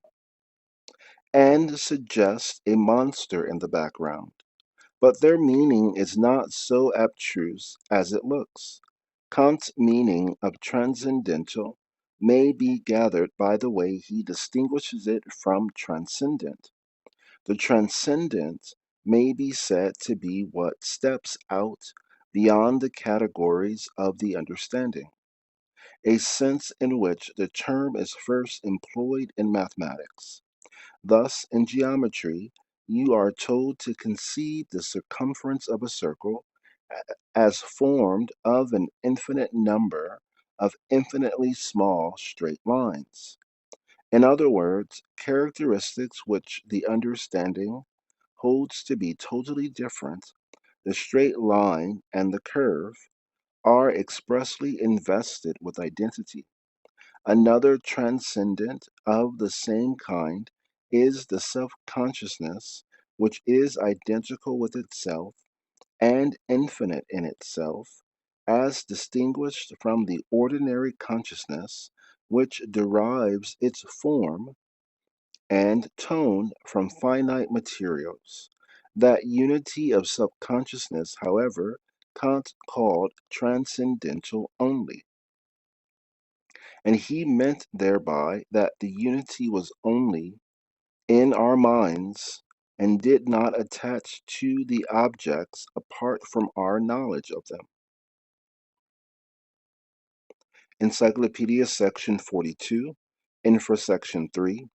[SPEAKER 1] and suggest a monster in the background, but their meaning is not so abstruse as it looks. Kant's meaning of transcendental may be gathered by the way he distinguishes it from transcendent. The transcendent may be said to be what steps out beyond the categories of the understanding, a sense in which the term is first employed in mathematics. Thus, in geometry, you are told to conceive the circumference of a circle as formed of an infinite number of infinitely small straight lines. In other words, characteristics which the understanding holds to be totally different, the straight line and the curve, are expressly invested with identity. Another transcendent of the same kind is the self consciousness, which is identical with itself and infinite in itself, as distinguished from the ordinary consciousness, which derives its form and tone from finite materials. That unity of self consciousness, however, Kant called transcendental only, and he meant thereby that the unity was only in our minds and did not attach to the objects apart from our knowledge of them. Encyclopedia section 42, infrasection 3.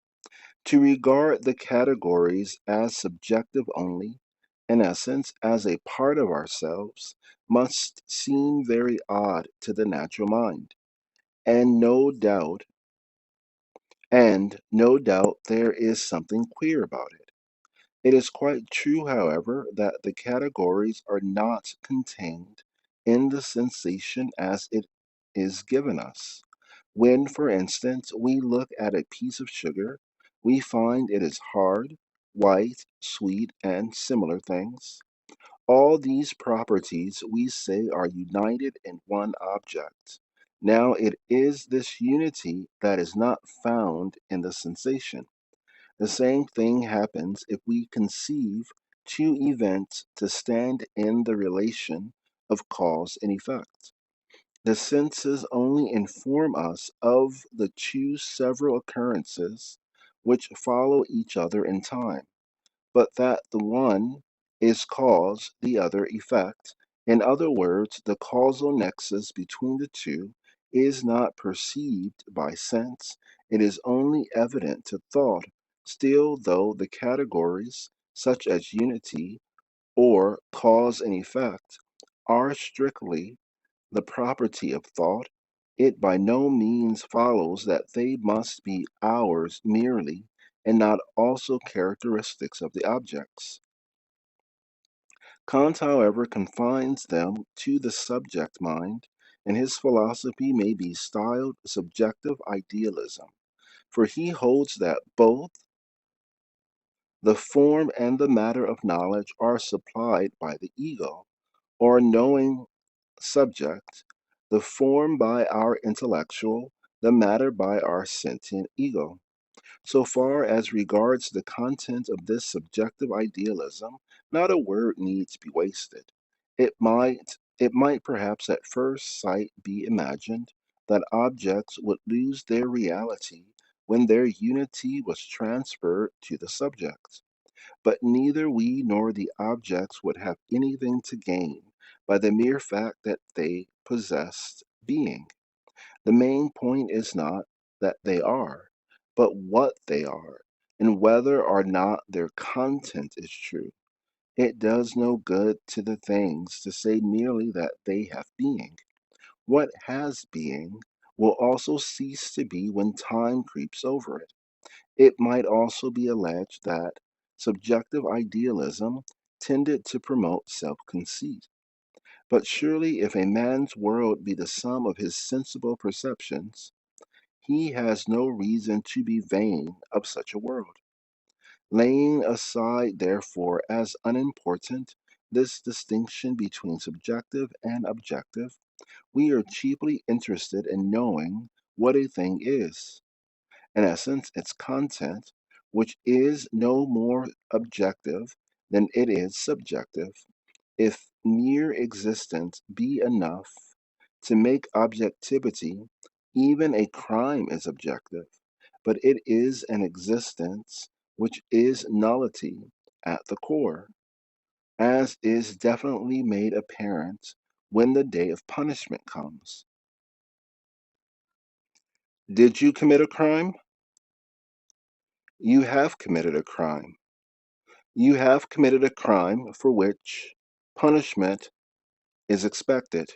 [SPEAKER 1] To regard the categories as subjective only, in essence, as a part of ourselves, must seem very odd to the natural mind, and no doubt there is something queer about it. It is quite true, however, that the categories are not contained in the sensation as it is given us. When, for instance, we look at a piece of sugar, we find it is hard, white, sweet, and similar things. All these properties we say are united in one object. Now, it is this unity that is not found in the sensation. The same thing happens if we conceive two events to stand in the relation of cause and effect. The senses only inform us of the two several occurrences which follow each other in time, but that the one is cause, the other effect. In other words, the causal nexus between the two is not perceived by sense, it is only evident to thought. Still, though the categories, such as unity or cause and effect, are strictly the property of thought, it by no means follows that they must be ours merely and not also characteristics of the objects. Kant, however, confines them to the subject mind, and his philosophy may be styled subjective idealism, for he holds that both the form and the matter of knowledge are supplied by the ego, or knowing subject, the form by our intellectual, the matter by our sentient ego. So far as regards the content of this subjective idealism, not a word needs be wasted. It might perhaps at first sight be imagined that objects would lose their reality when their unity was transferred to the subject. But neither we nor the objects would have anything to gain by the mere fact that they possessed being. The main point is not that they are, but what they are, and whether or not their content is true. It does no good to the things to say merely that they have being. What has being will also cease to be when time creeps over it. It might also be alleged that subjective idealism tended to promote self conceit. But surely, if a man's world be the sum of his sensible perceptions, he has no reason to be vain of such a world. Laying aside, therefore, as unimportant this distinction between subjective and objective, we are chiefly interested in knowing what a thing is, in essence, its content, which is no more objective than it is subjective. If mere existence be enough to make objectivity, even a crime is objective, but it is an existence which is nullity at the core, as is definitely made apparent when the day of punishment comes. Did you commit a crime? You have committed a crime. You have committed a crime for which punishment is expected.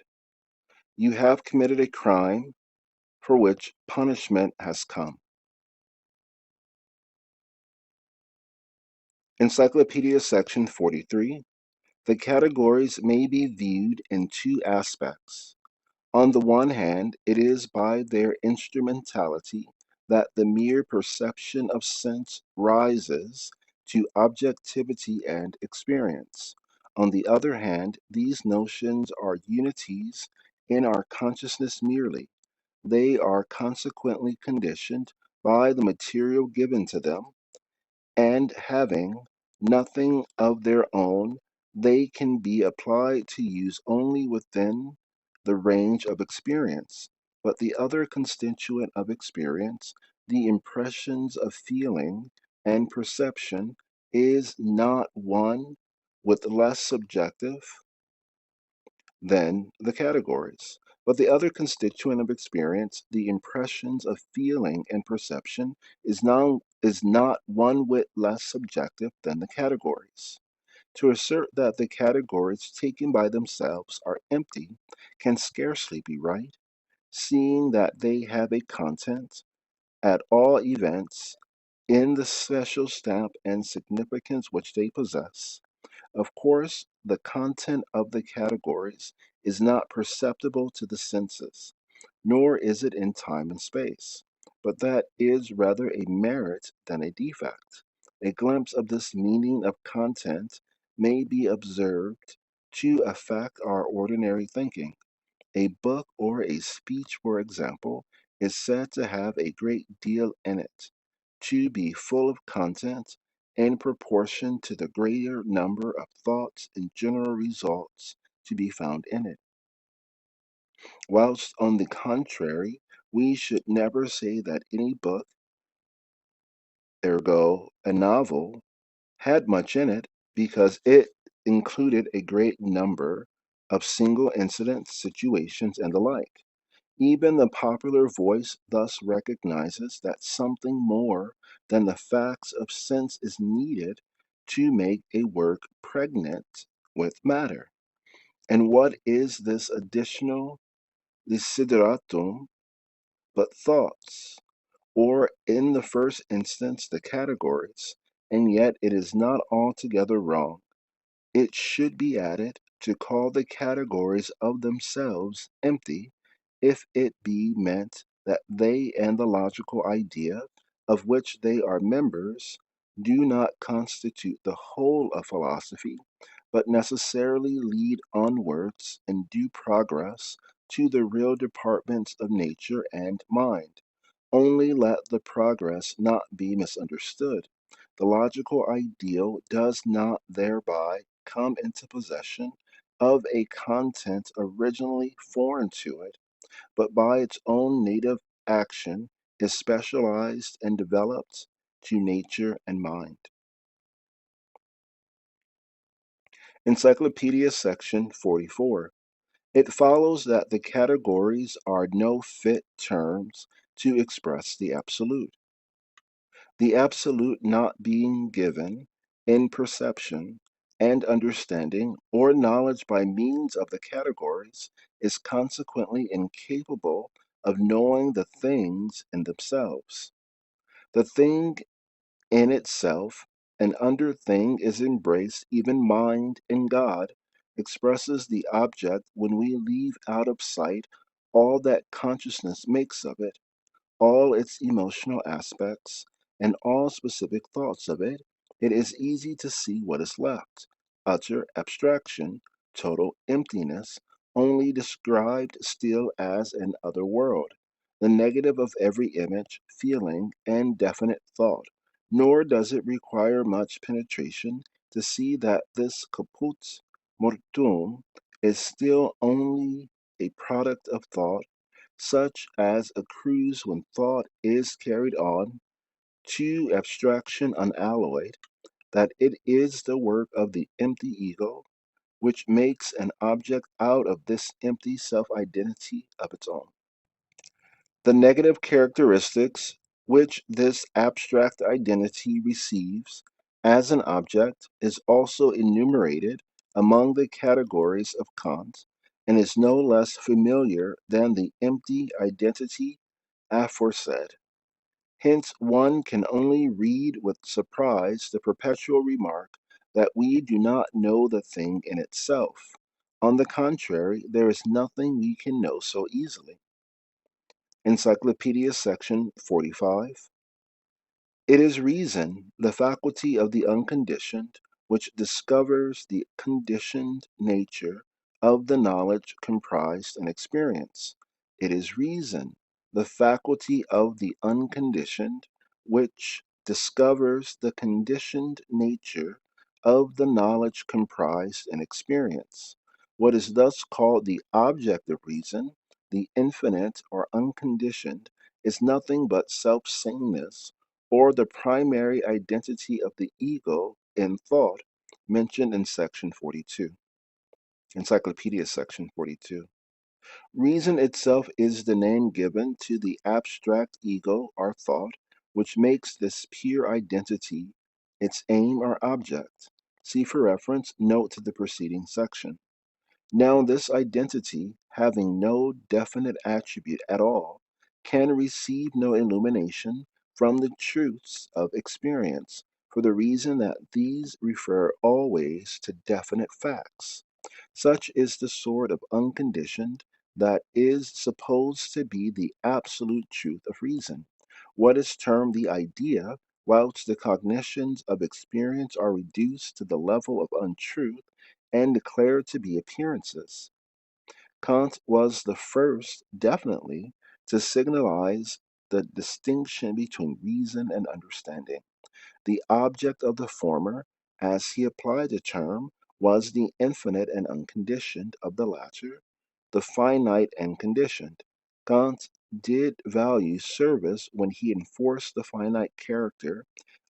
[SPEAKER 1] You have committed a crime for which punishment has come. Encyclopedia section 43. The categories may be viewed in two aspects. On the one hand, it is by their instrumentality that the mere perception of sense rises to objectivity and experience. On the other hand, these notions are unities in our consciousness merely. They are consequently conditioned by the material given to them, and having nothing of their own, they can be applied to use only within the range of experience. But the other constituent of experience, the impressions of feeling and perception, is not one with less subjective than the categories. But the other constituent of experience, the impressions of feeling and perception, is not one whit less subjective than the categories. To assert that the categories taken by themselves are empty can scarcely be right, seeing that they have a content, at all events, in the special stamp and significance which they possess. Of course, the content of the categories is not perceptible to the senses, nor is it in time and space, but that is rather a merit than a defect. A glimpse of this meaning of content may be observed to affect our ordinary thinking. A book or a speech, for example, is said to have a great deal in it, to be full of content in proportion to the greater number of thoughts and general results to be found in it. Whilst, on the contrary, we should never say that any book, ergo a novel, had much in it, because it included a great number of single incidents, situations, and the like. Even the popular voice thus recognizes that something more than the facts of sense is needed to make a work pregnant with matter. And what is this additional desideratum but thoughts, or in the first instance the categories? And yet it is not altogether wrong, it should be added, to call the categories of themselves empty, if it be meant that they and the logical idea, of which they are members, do not constitute the whole of philosophy, but necessarily lead onwards in due progress to the real departments of nature and mind. Only let the progress not be misunderstood. The logical ideal does not thereby come into possession of a content originally foreign to it, but by its own native action is specialized and developed to nature and mind. Encyclopedia section 44. It follows that the categories are no fit terms to express the absolute. The absolute not being given in perception and understanding or knowledge by means of the categories is consequently incapable of knowing the things in themselves. The thing in itself, and under thing is embraced even mind in God, expresses the object when we leave out of sight all that consciousness makes of it, all its emotional aspects, and all specific thoughts of it. It is easy to see what is left: utter abstraction, total emptiness, only described still as an other world, the negative of every image, feeling, and definite thought. Nor does it require much penetration to see that this caput mortuum is still only a product of thought, such as accrues when thought is carried on to abstraction unalloyed, that it is the work of the empty ego, which makes an object out of this empty self identity of its own. The negative characteristics which this abstract identity receives as an object is also enumerated among the categories of Kant, and is no less familiar than the empty identity aforesaid. Hence one can only read with surprise the perpetual remark that we do not know the thing in itself. On the contrary, there is nothing we can know so easily. Encyclopedia section 45. It is reason, the faculty of the unconditioned, which discovers the conditioned nature of the knowledge comprised in experience. It is reason, the faculty of the unconditioned, which discovers the conditioned nature of the knowledge comprised in experience. What is thus called the object of reason, the infinite or unconditioned, is nothing but self-sameness, or the primary identity of the ego in thought, mentioned in section 42, Encyclopedia section 42. Reason itself is the name given to the abstract ego or thought, which makes this pure identity its aim or object. See for reference note to the preceding section. Now, this identity, having no definite attribute at all, can receive no illumination from the truths of experience, for the reason that these refer always to definite facts. Such is the sort of unconditioned that is supposed to be the absolute truth of reason, what is termed the idea, whilst the cognitions of experience are reduced to the level of untruth and declared to be appearances. Kant was the first, definitely, to signalize the distinction between reason and understanding. The object of the former, as he applied the term, was the infinite and unconditioned; of the latter, the finite and conditioned. Kant did value service when he enforced the finite character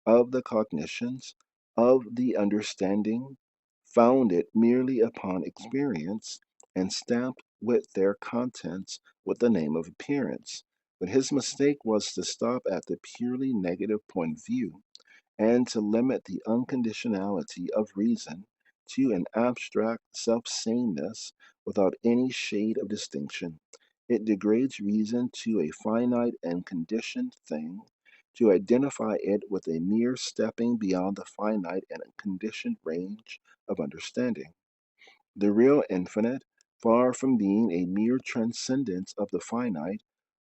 [SPEAKER 1] of the cognitions of the understanding, founded merely upon experience, and stamped with their contents with the name of appearance. But his mistake was to stop at the purely negative point of view, and to limit the unconditionality of reason to an abstract self-sameness without any shade of distinction. It degrades reason to a finite and conditioned thing, to identify it with a mere stepping beyond the finite and conditioned range of understanding. The real infinite, far from being a mere transcendence of the finite,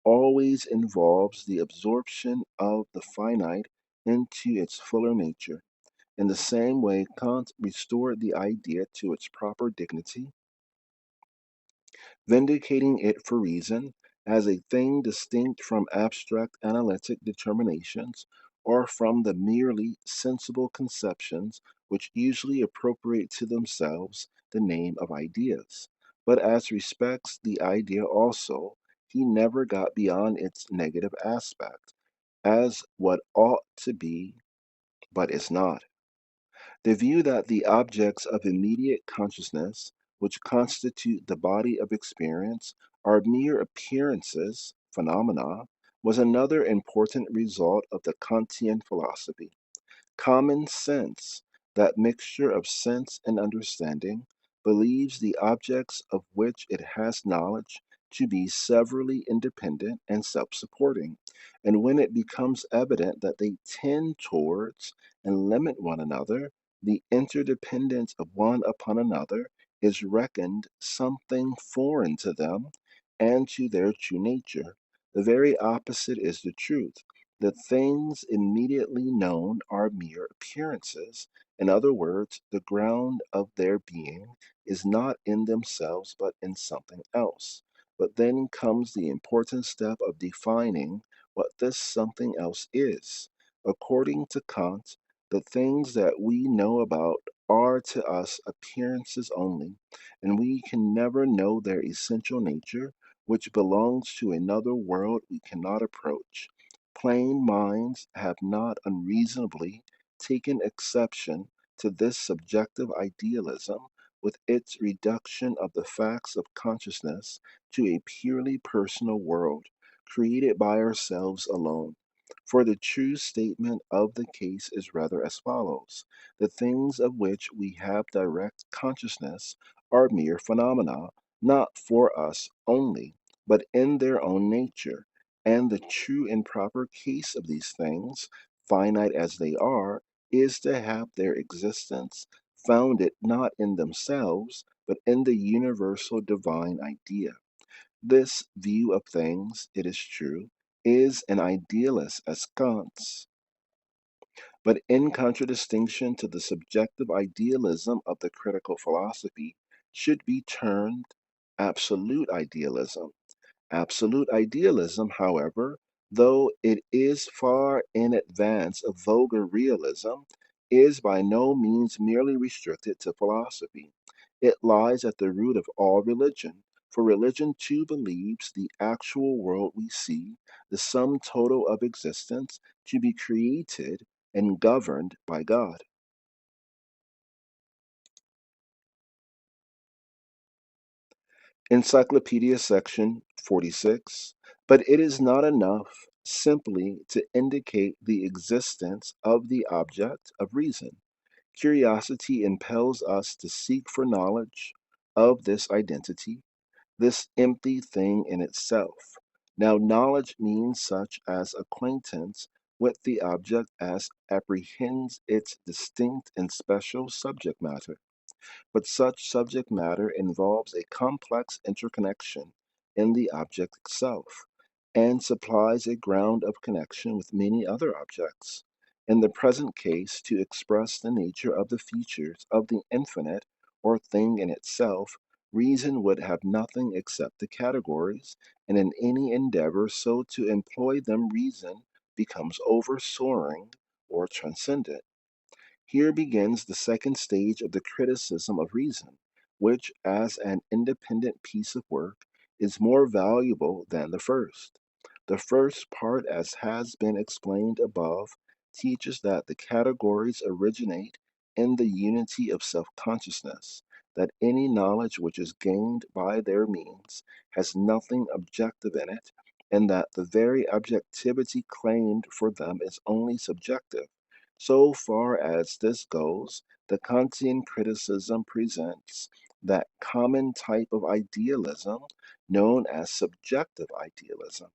[SPEAKER 1] always involves the absorption of the finite into its fuller nature. In the same way, Kant restored the idea to its proper dignity, vindicating it for reason as a thing distinct from abstract analytic determinations or from the merely sensible conceptions which usually appropriate to themselves the name of ideas. But as respects the idea also, he never got beyond its negative aspect, as what ought to be, but is not. The view that the objects of immediate consciousness, which constitute the body of experience, are mere appearances, phenomena, was another important result of the Kantian philosophy. Common sense, that mixture of sense and understanding, believes the objects of which it has knowledge to be severally independent and self supporting, and when it becomes evident that they tend towards and limit one another, the interdependence of one upon another is reckoned something foreign to them and to their true nature. The very opposite is the truth. The things immediately known are mere appearances. In other words, the ground of their being is not in themselves but in something else. But then comes the important step of defining what this something else is. According to Kant, the things that we know about are to us appearances only, and we can never know their essential nature, which belongs to another world we cannot approach. Plain minds have not unreasonably taken exception to this subjective idealism with its reduction of the facts of consciousness to a purely personal world, created by ourselves alone. For the true statement of the case is rather as follows: the things of which we have direct consciousness are mere phenomena, not for us only, but in their own nature, and the true and proper case of these things, finite as they are, is to have their existence founded not in themselves, but in the universal divine idea. This view of things, it is true, is an idealist as Kant's, but in contradistinction to the subjective idealism of the critical philosophy, should be termed absolute idealism. Absolute idealism, however, though it is far in advance of vulgar realism, is by no means merely restricted to philosophy. It lies at the root of all religion, for religion too believes the actual world we see, the sum total of existence, to be created and governed by God. Encyclopedia section 46. But it is not enough simply to indicate the existence of the object of reason. Curiosity impels us to seek for knowledge of this identity, this empty thing in itself. Now, knowledge means such as acquaintance with the object as apprehends its distinct and special subject matter. But such subject matter involves a complex interconnection in the object itself, and supplies a ground of connection with many other objects. In the present case, to express the nature of the features of the infinite or thing in itself, reason would have nothing except the categories, and in any endeavor so to employ them, reason becomes oversoaring or transcendent. Here begins the second stage of the criticism of reason, which, as an independent piece of work, is more valuable than the first. The first part, as has been explained above, teaches that the categories originate in the unity of self consciousness, that any knowledge which is gained by their means has nothing objective in it, and that the very objectivity claimed for them is only subjective. So far as this goes, the Kantian criticism presents that common type of idealism known as subjective idealism.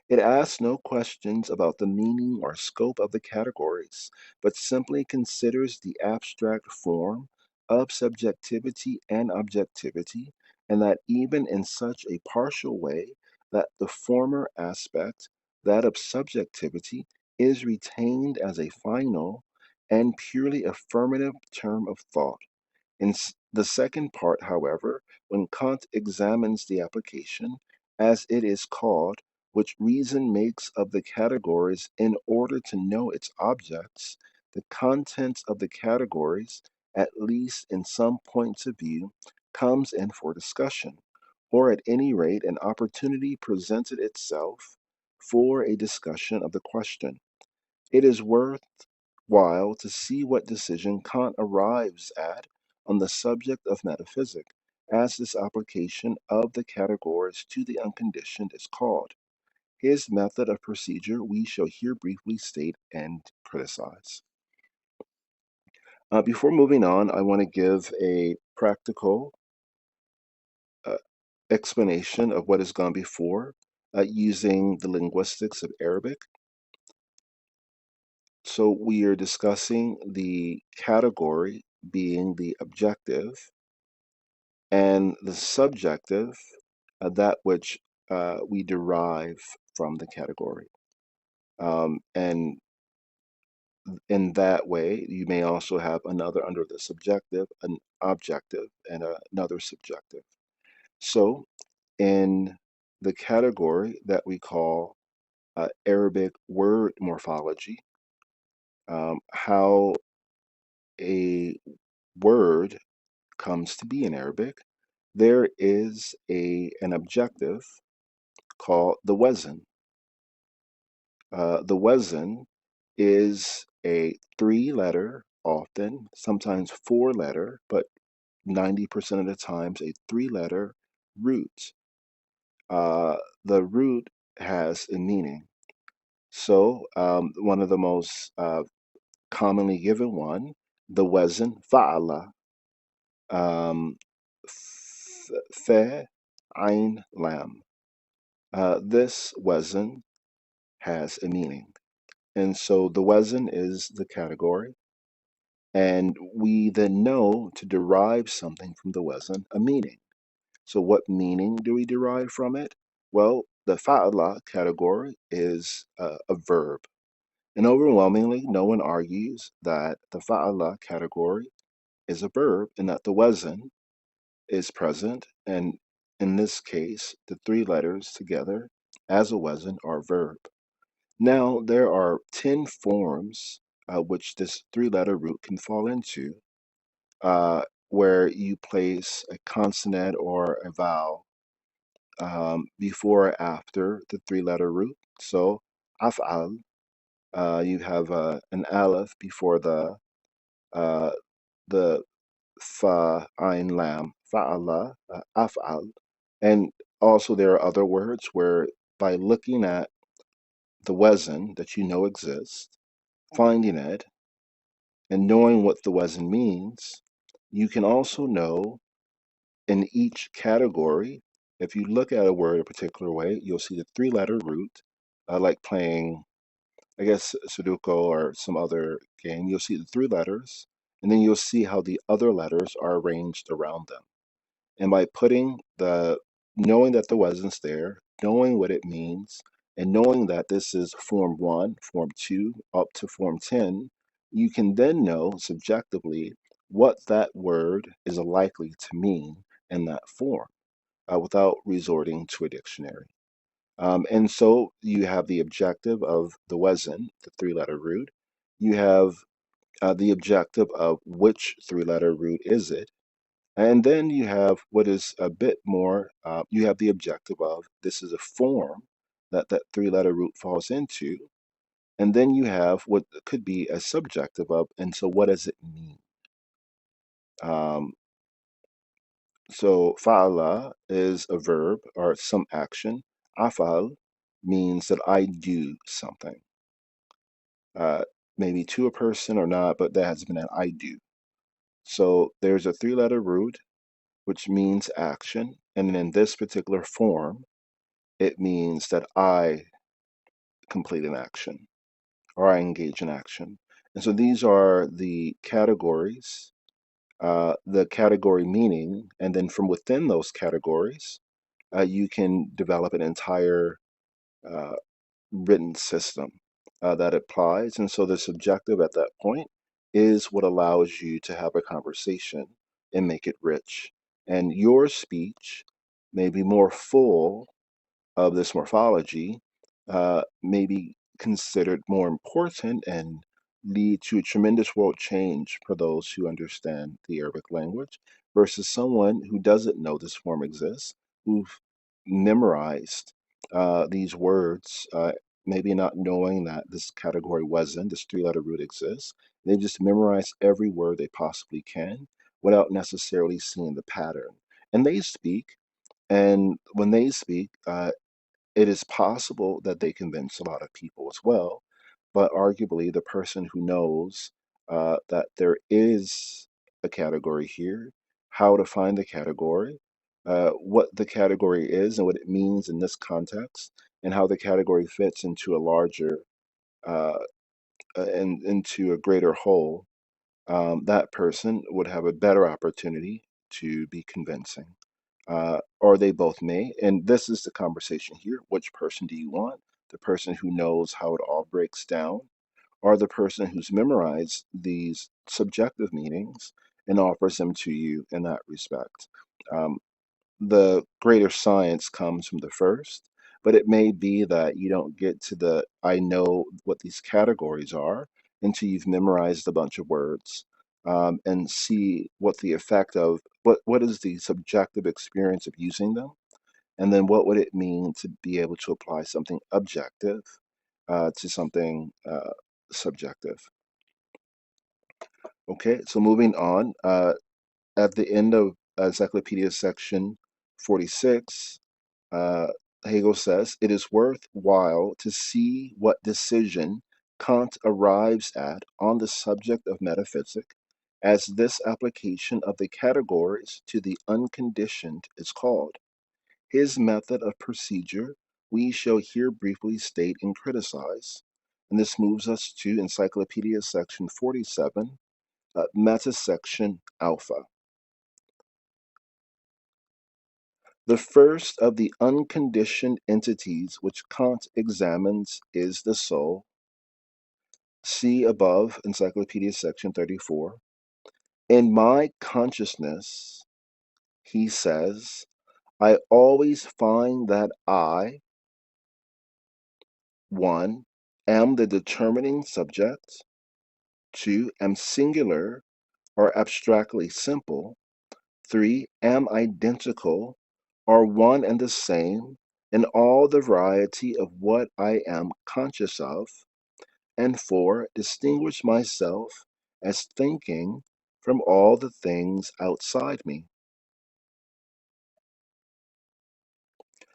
[SPEAKER 1] It asks no questions about the meaning or scope of the categories, but simply considers the abstract form of subjectivity and objectivity, and that even in such a partial way that the former aspect, that of subjectivity, is retained as a final and purely affirmative term of thought. The second part, however, when Kant examines the application, as it is called, which reason makes of the categories in order to know its objects, the contents of the categories, at least in some points of view, comes in for discussion, or at any rate an opportunity presented itself for a discussion of the question. It is worth while to see what decision Kant arrives at on the subject of metaphysics, as this application of the categories to the unconditioned is called. His method of procedure we shall here briefly state and criticize. Before moving on, I want to give a practical uh, explanation of what has gone before using the linguistics of Arabic. So we are discussing the category being the objective and the subjective, that which we derive from the category. And in that way, you may also have another under the subjective, an objective, and another subjective. So in the category that we call Arabic word morphology, how a word comes to be in Arabic, there is an objective called the wazn. The wazn is a three-letter, often, sometimes four-letter, but 90% of the times a three-letter root. The root has a meaning. So one of the most commonly given one, the wazn fa'ala, um, fe, ain, lam. This wazn has a meaning. And so the wazn is the category. And we then know to derive something from the wazn, a meaning. So what meaning do we derive from it? Well, the fa'ala category is a verb. And overwhelmingly, no one argues that the fa'ala category is a verb and that the wazn is present. And in this case, the three letters together as a wazn are verb. Now, there are 10 forms which this three-letter root can fall into, where you place a consonant or a vowel before or after the three-letter root. So, af'al, you have an aleph before uh, the fa, ain, lam, fa'ala, af'al. And also there are other words where by looking at the wazn that you know exists, finding it, and knowing what the wazn means, you can also know in each category, if you look at a word a particular way, you'll see the three-letter root, like playing, I guess, Sudoku or some other game. You'll see the three letters, and then you'll see how the other letters are arranged around them. And by knowing that the wasn't there, knowing what it means, and knowing that this is form 1, form 2, up to form 10, you can then know subjectively what that word is likely to mean in that form without resorting to a dictionary. And so you have the objective of the wazn, the three-letter root. You have the objective of which three-letter root is it, and then you have what is a bit more, you have the objective of this is a form that that three-letter root falls into. And then you have what could be a subjective of, and so what does it mean? Um, so fa'ala is a verb or some action. Afal means that I do something. Uh, Maybe to a person or not, but that has been an I do. So there's a three-letter root, which means action. And in this particular form, it means that I complete an action or I engage in action. And so these are the categories, the category meaning, and then from within those categories, you can develop an entire uh, written system that applies. And so the subjective at that point is what allows you to have a conversation and make it rich. And your speech may be more full of this morphology, may be considered more important and lead to a tremendous world change for those who understand the Arabic language versus someone who doesn't know this form exists, who've memorized these words, maybe not knowing that this category wasn't, this three-letter root exists. They just memorize every word they possibly can without necessarily seeing the pattern. And they speak, and when they speak, it is possible that they convince a lot of people as well, but arguably the person who knows that there is a category here, how to find the category, what the category is and what it means in this context, and how the category fits into a larger uh, and into a greater whole, that person would have a better opportunity to be convincing. Or they both may. And this is the conversation here. Which person do you want? The person who knows how it all breaks down, or the person who's memorized these subjective meanings and offers them to you in that respect? Um, the greater science comes from the first, but it may be that you don't get to the I know what these categories are until you've memorized a bunch of words, and see what the effect of what is the subjective experience of using them, and then what would it mean to be able to apply something objective to something subjective. Okay, so moving on, at the end of Encyclopedia section 46, Uh, Hegel says, it is worthwhile to see what decision Kant arrives at on the subject of metaphysics, as this application of the categories to the unconditioned is called. His method of procedure we shall here briefly state and criticize. And this moves us to Encyclopedia section 47, meta section alpha. The first of the unconditioned entities which Kant examines is the soul. See above, Encyclopedia section 34. In my consciousness, he says, I always find that I, 1, am the determining subject, 2, am singular or abstractly simple, 3, am identical or one and the same in all the variety of what I am conscious of, and 4, distinguish myself as thinking from all the things outside me.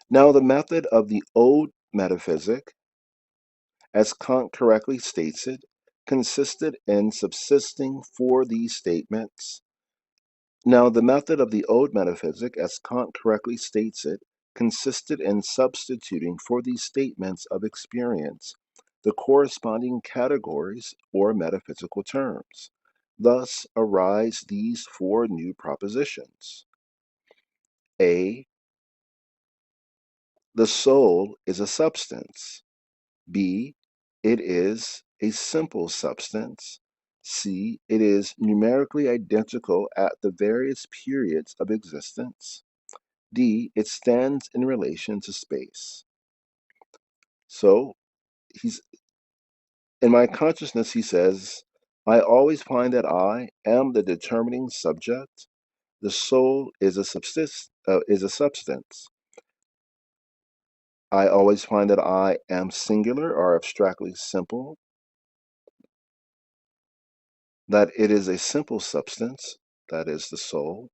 [SPEAKER 1] Now, the method of the old metaphysic, as Kant correctly states it, consisted in subsisting for these statements. Now, the method of the old metaphysic, as Kant correctly states it, consisted in substituting for these statements of experience the corresponding categories or metaphysical terms. Thus arise these four new propositions. A. The soul is a substance. B. It is a simple substance. C. It is numerically identical at the various periods of existence. D. It stands in relation to space. So he's in my consciousness, he says, I always find that I am the determining subject. The soul is a substance. I always find that I am singular or abstractly simple, that it is a simple substance, that is the soul.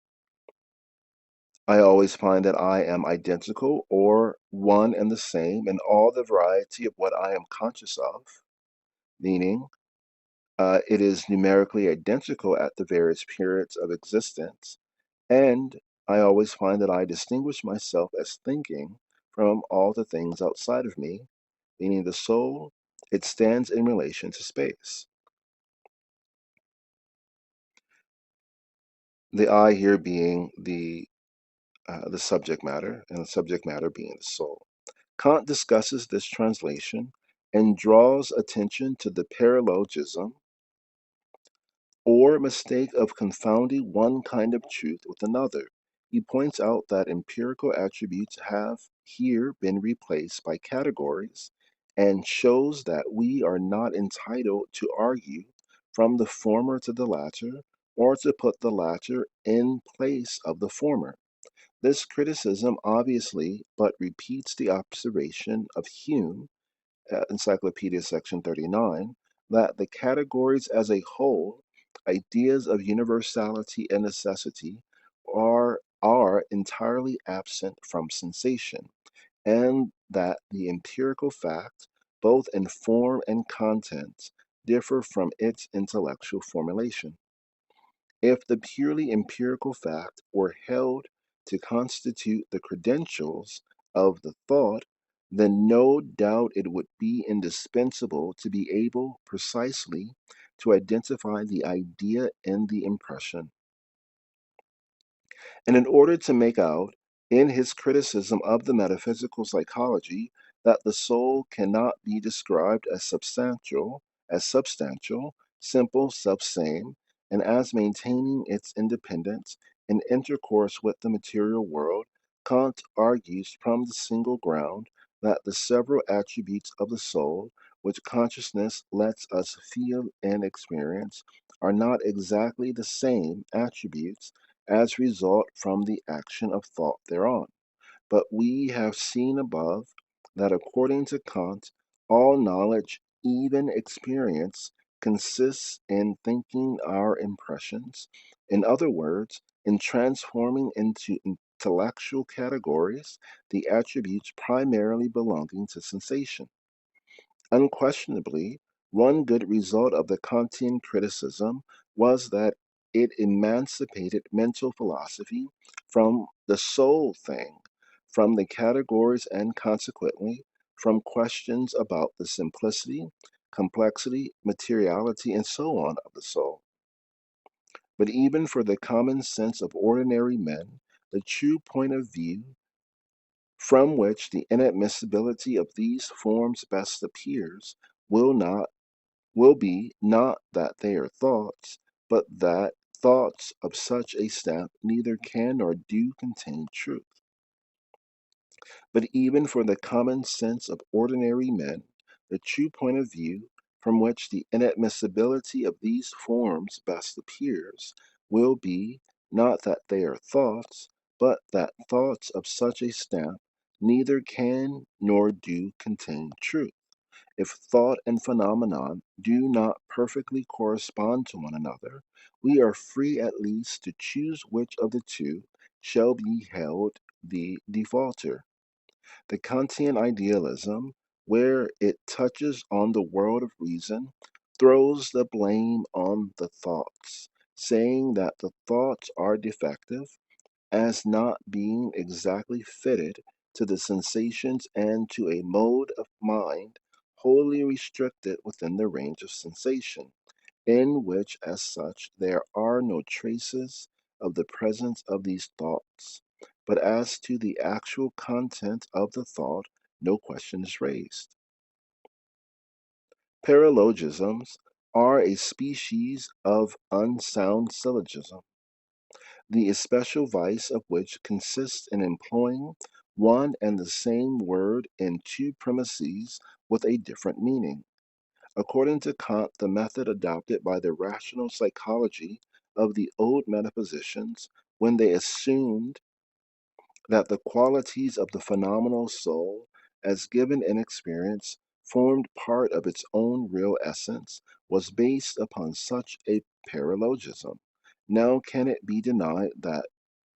[SPEAKER 1] I always find that I am identical or one and the same in all the variety of what I am conscious of, meaning it is numerically identical at the various periods of existence, and I always find that I distinguish myself as thinking from all the things outside of me, meaning the soul, it stands in relation to space. The I here being the subject matter, and the subject matter being the soul. Kant discusses this translation and draws attention to the paralogism or mistake of confounding one kind of truth with another. He points out that empirical attributes have here been replaced by categories and shows that we are not entitled to argue from the former to the latter or to put the latter in place of the former. This criticism obviously but repeats the observation of Hume, Encyclopedia section 39, that the categories as a whole, ideas of universality and necessity, are entirely absent from sensation, and that the empirical fact, both in form and content, differ from its intellectual formulation. If the purely empirical fact were held to constitute the credentials of the thought, then no doubt it would be indispensable to be able precisely to identify the idea in the impression. And in order to make out, in his criticism of the metaphysical psychology, that the soul cannot be described as substantial, simple, self-same, and as maintaining its independence in intercourse with the material world, Kant argues from the single ground that the several attributes of the soul, which consciousness lets us feel and experience, are not exactly the same attributes as result from the action of thought thereon. But we have seen above that according to Kant, all knowledge, even experience, consists in thinking our impressions. In other words, in transforming into intellectual categories the attributes primarily belonging to sensation. Unquestionably, one good result of the Kantian criticism was that it emancipated mental philosophy from the soul thing, from the categories, and consequently from questions about the simplicity, complexity, materiality, and so on of the soul. But even for the common sense of ordinary men, the true point of view from which the inadmissibility of these forms best appears will be not that they are thoughts, but that thoughts of such a stamp neither can nor do contain truth. But even for the common sense of ordinary men, the true point of view from which the inadmissibility of these forms best appears will be not that they are thoughts, but that thoughts of such a stamp neither can nor do contain truth. If thought and phenomenon do not perfectly correspond to one another, we are free at least to choose which of the two shall be held the defaulter. The Kantian idealism, where it touches on the world of reason, throws the blame on the thoughts, saying that the thoughts are defective as not being exactly fitted to the sensations and to a mode of mind wholly restricted within the range of sensation, in which, as such, there are no traces of the presence of these thoughts. But as to the actual content of the thought, no question is raised. Paralogisms are a species of unsound syllogism, the especial vice of which consists in employing one and the same word in two premises with a different meaning. According to Kant, the method adopted by the rational psychology of the old metaphysicians, when they assumed that the qualities of the phenomenal soul, as given in experience, formed part of its own real essence, was based upon such a paralogism. Now, can it be denied that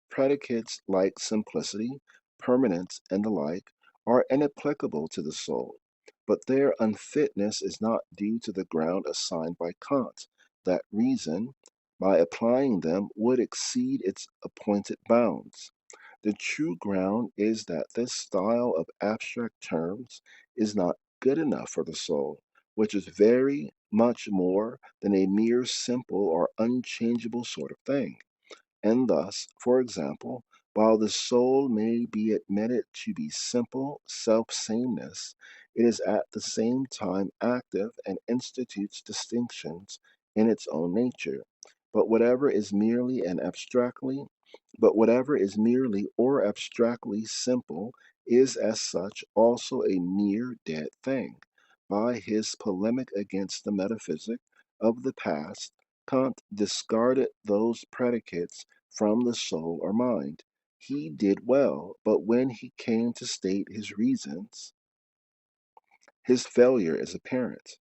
[SPEAKER 1] predicates like simplicity, permanence, and the like are inapplicable to the soul, but their unfitness is not due to the ground assigned by Kant, that reason, by applying them, would exceed its appointed bounds. The true ground is that this style of abstract terms is not good enough for the soul, which is very much more than a mere simple or unchangeable sort of thing. And thus, for example, while the soul may be admitted to be simple self sameness, it is at the same time active and institutes distinctions in its own nature. but whatever is merely and abstractly, but whatever is merely or abstractly simple is as such also a mere dead thing. By his polemic against the metaphysic of the past, Kant discarded those predicates from the soul or mind. He did well, but when he came to state his reasons, his failure is apparent.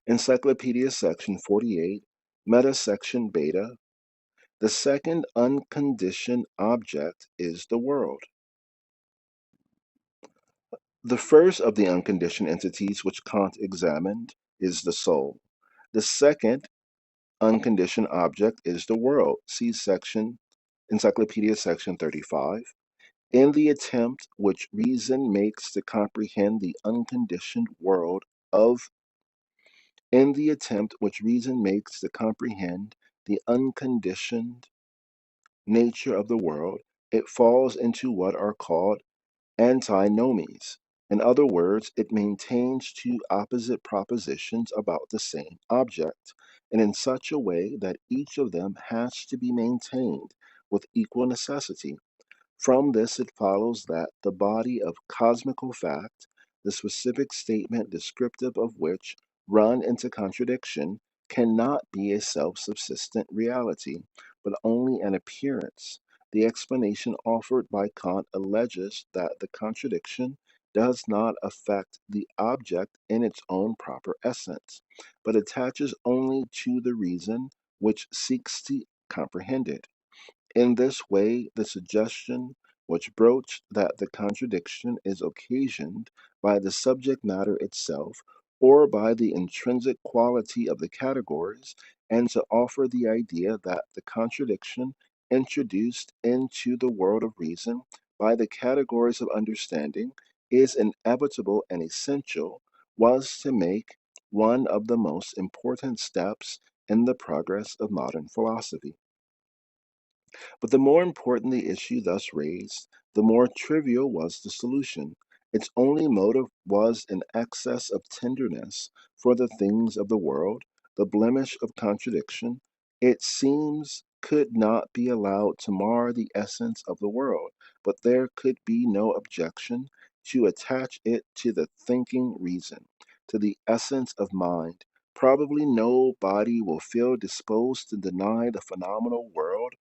[SPEAKER 1] Encyclopedia section 48, meta section beta. The second unconditioned object is the world. The first of the unconditioned entities which Kant examined is the soul. The second unconditioned object is the world. See section Encyclopedia section 35. In the attempt which reason makes to comprehend the unconditioned world of in the attempt which reason makes to comprehend the unconditioned nature of the world, it falls into what are called antinomies. In other words, it maintains two opposite propositions about the same object, and in such a way that each of them has to be maintained with equal necessity. From this it follows that the body of cosmical fact, the specific statement descriptive of which run into contradiction, cannot be a self-subsistent reality, but only an appearance. The explanation offered by Kant alleges that the contradiction does not affect the object in its own proper essence, but attaches only to the reason which seeks to comprehend it. In this way, the suggestion which broached that the contradiction is occasioned by the subject matter itself or by the intrinsic quality of the categories, and to offer the idea that the contradiction introduced into the world of reason by the categories of understanding is inevitable and essential, was to make one of the most important steps in the progress of modern philosophy. But the more important the issue thus raised, the more trivial was the solution. Its only motive was an excess of tenderness for the things of the world, the blemish of contradiction. It seems could not be allowed to mar the essence of the world, but there could be no objection to attach it to the thinking reason, to the essence of mind. Probably nobody will feel disposed to deny the phenomenal world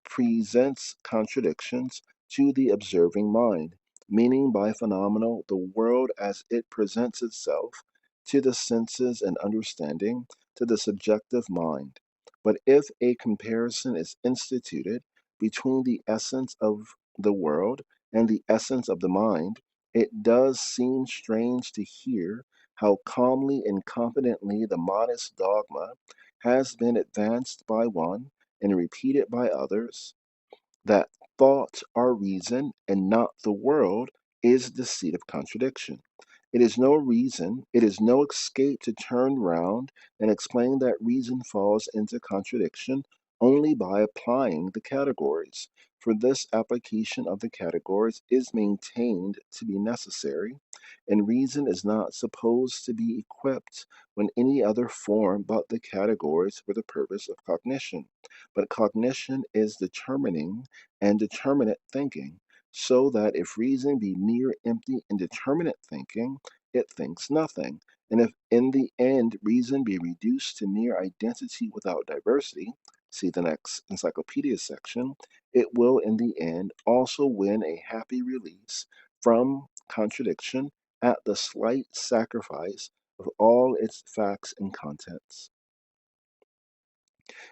[SPEAKER 1] presents contradictions to the observing mind, meaning by phenomenal the world as it presents itself to the senses and understanding to the subjective mind. But if a comparison is instituted between the essence of the world and the essence of the mind, it does seem strange to hear how calmly and confidently the modest dogma has been advanced by one and repeated by others, that thoughts are reason and not the world is the seat of contradiction. It is no reason, it is no escape to turn round and explain that reason falls into contradiction only by applying the categories. For this application of the categories is maintained to be necessary, and reason is not supposed to be equipped with any other form but the categories for the purpose of cognition. But cognition is determining and determinate thinking, so that if reason be mere empty indeterminate thinking, it thinks nothing. And if in the end reason be reduced to mere identity without diversity, see the next encyclopedia section, it will in the end also win a happy release from contradiction at the slight sacrifice of all its facts and contents.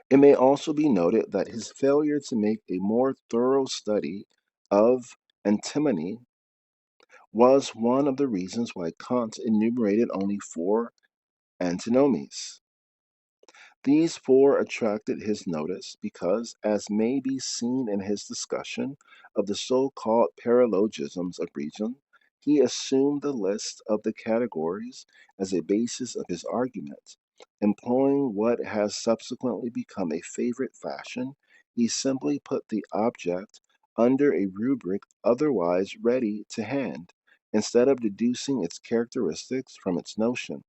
[SPEAKER 1] It may also be noted that his failure to make a more thorough study of antimony was one of the reasons why Kant enumerated only four antinomies. These four attracted his notice because, as may be seen in his discussion of the so-called paralogisms of reason, he assumed the list of the categories as a basis of his argument. Employing what has subsequently become a favorite fashion, he simply put the object under a rubric otherwise ready to hand, instead of deducing its characteristics from its notion.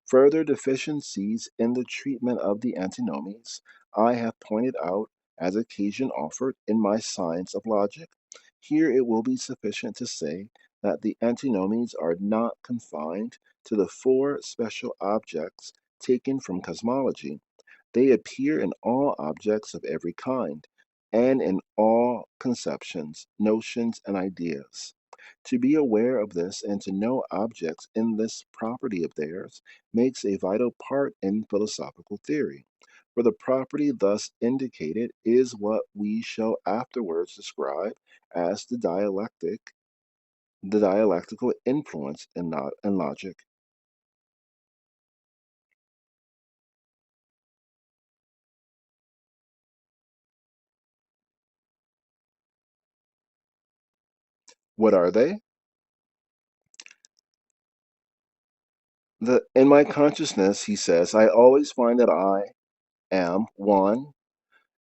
[SPEAKER 1] Further deficiencies in the treatment of the antinomies I have pointed out as occasion offered in my Science of Logic. Here it will be sufficient to say that the antinomies are not confined to the four special objects taken from cosmology. They appear in all objects of every kind, and in all conceptions, notions, and ideas. To be aware of this and to know objects in this property of theirs makes a vital part in philosophical theory. For the property thus indicated is what we shall afterwards describe as the dialectical influence in logic. What are they? In my consciousness, he says, I always find that I am one.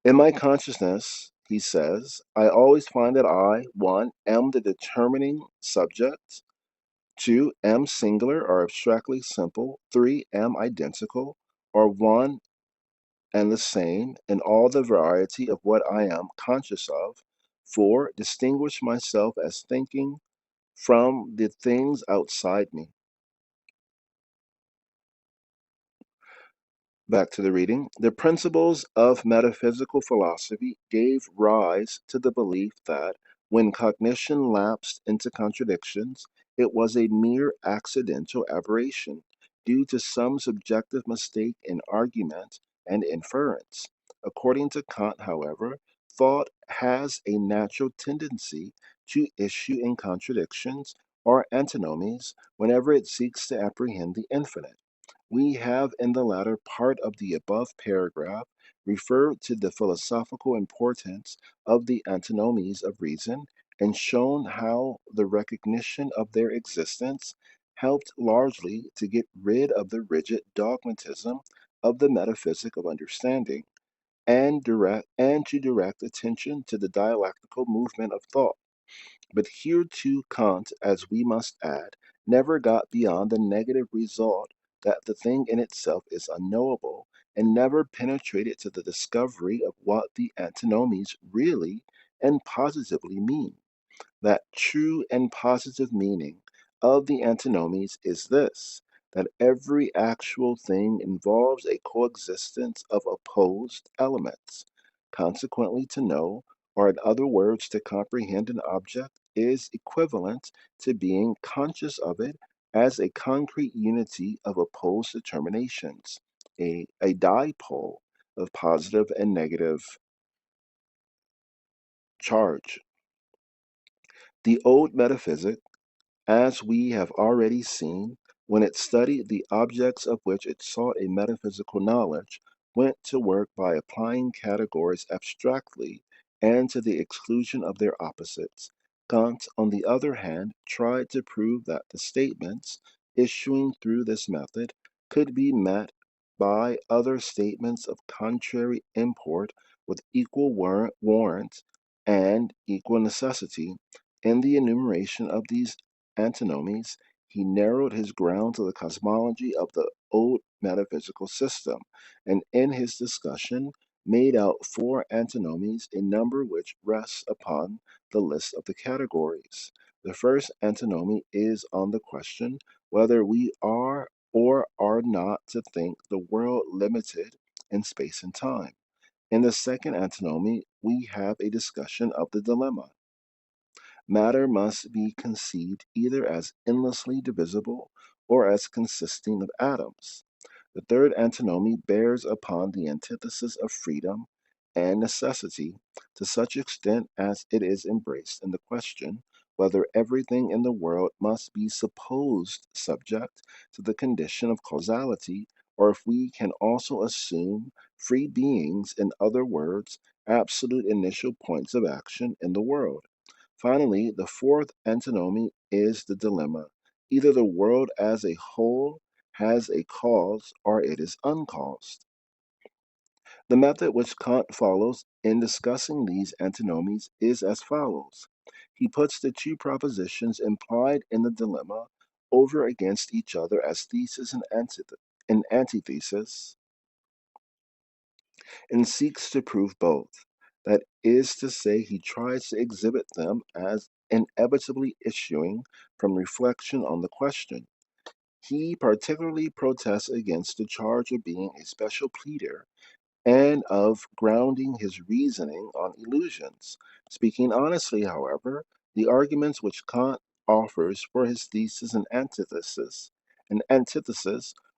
[SPEAKER 1] In my consciousness, he says, I always find that I, one, am the determining subject, two, am singular or abstractly simple, three, am identical or one and the same in all the variety of what I am conscious of, four, distinguish myself as thinking from the things outside me. Back to the reading. The principles of metaphysical philosophy gave rise to the belief that when cognition lapsed into contradictions, it was a mere accidental aberration due to some subjective mistake in argument and inference. According to Kant, however, thought has a natural tendency to issue in contradictions or antinomies whenever it seeks to apprehend the infinite. We have in the latter part of the above paragraph referred to the philosophical importance of the antinomies of reason and shown how the recognition of their existence helped largely to get rid of the rigid dogmatism of the metaphysic of understanding and to direct attention to the dialectical movement of thought. But here too Kant, as we must add, never got beyond the negative result that the thing in itself is unknowable, and never penetrated to the discovery of what the antinomies really and positively mean. That true and positive meaning of the antinomies is this, that every actual thing involves a coexistence of opposed elements. Consequently, to know, or in other words, to comprehend an object, is equivalent to being conscious of it as a concrete unity of opposed determinations, a dipole of positive and negative charge. The old metaphysic, as we have already seen, when it studied the objects of which it sought a metaphysical knowledge, went to work by applying categories abstractly and to the exclusion of their opposites. Kant, on the other hand, tried to prove that the statements issuing through this method could be met by other statements of contrary import with equal warrant and equal necessity. In the enumeration of these antinomies, he narrowed his ground to the cosmology of the old metaphysical system, and in his discussion made out four antinomies, a number which rests upon the list of the categories. The first antinomy is on the question whether we are or are not to think the world limited in space and time. In the second antinomy, we have a discussion of the dilemma. Matter must be conceived either as endlessly divisible or as consisting of atoms. The third antinomy bears upon the antithesis of freedom and necessity to such extent as it is embraced in the question whether everything in the world must be supposed subject to the condition of causality, or if we can also assume free beings, in other words, absolute initial points of action in the world. Finally, the fourth antinomy is the dilemma. Either the world as a whole has a cause or it is uncaused. The method which Kant follows in discussing these antinomies is as follows. He puts the two propositions implied in the dilemma over against each other as thesis and an antithesis and seeks to prove both. That is to say, he tries to exhibit them as inevitably issuing from reflection on the question. He particularly protests against the charge of being a special pleader and of grounding his reasoning on illusions. Speaking honestly, however, the arguments which Kant offers for his thesis and antithesis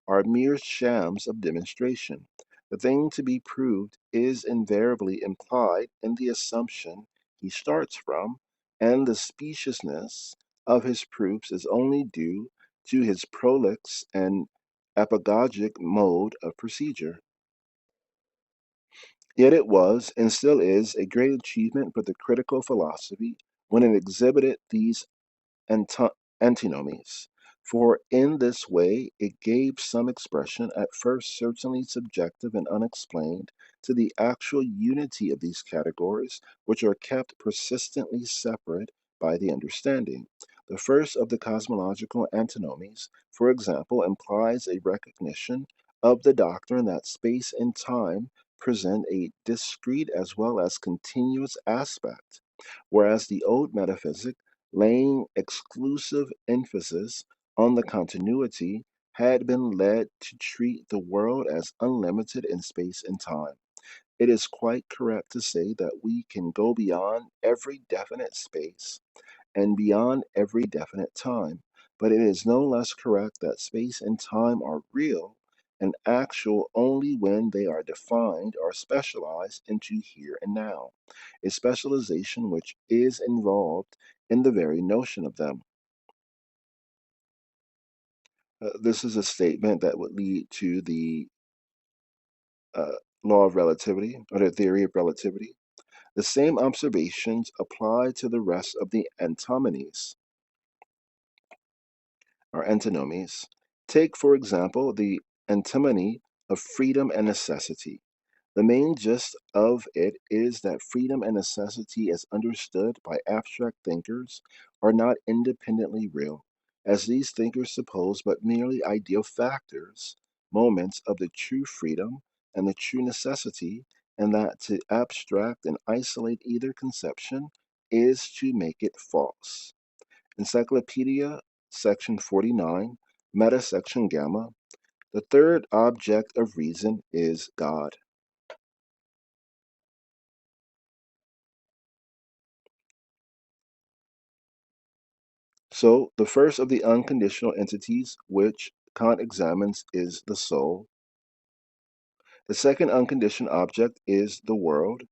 [SPEAKER 1] are mere shams of demonstration. The thing to be proved is invariably implied in the assumption he starts from, and the speciousness of his proofs is only due to his prolix and apagogic mode of procedure. Yet it was, and still is, a great achievement for the critical philosophy when it exhibited these anto- antinomies, for in this way it gave some expression, at first certainly subjective and unexplained, to the actual unity of these categories, which are kept persistently separate by the understanding. The first of the cosmological antinomies, for example, implies a recognition of the doctrine that space and time present a discrete as well as continuous aspect, whereas the old metaphysic, laying exclusive emphasis on the continuity, had been led to treat the world as unlimited in space and time. It is quite correct to say that we can go beyond every definite space and beyond every definite time, but it is no less correct that space and time are real and actual only when they are defined or specialized into here and now, a specialization which is involved in the very notion of them. This is a statement that would lead to the uh, law of relativity or the theory of relativity. The same observations apply to the rest of the antinomies or antinomies. Take, for example, the antinomy of freedom and necessity. The main gist of it is that freedom and necessity, as understood by abstract thinkers, are not independently real, as these thinkers suppose but merely ideal factors, moments of the true freedom and the true necessity, and that to abstract and isolate either conception is to make it false. Encyclopedia, section 49, meta section gamma. The third object of reason is God. So, the first of the unconditional entities which Kant examines is the soul. The second unconditioned object is the world.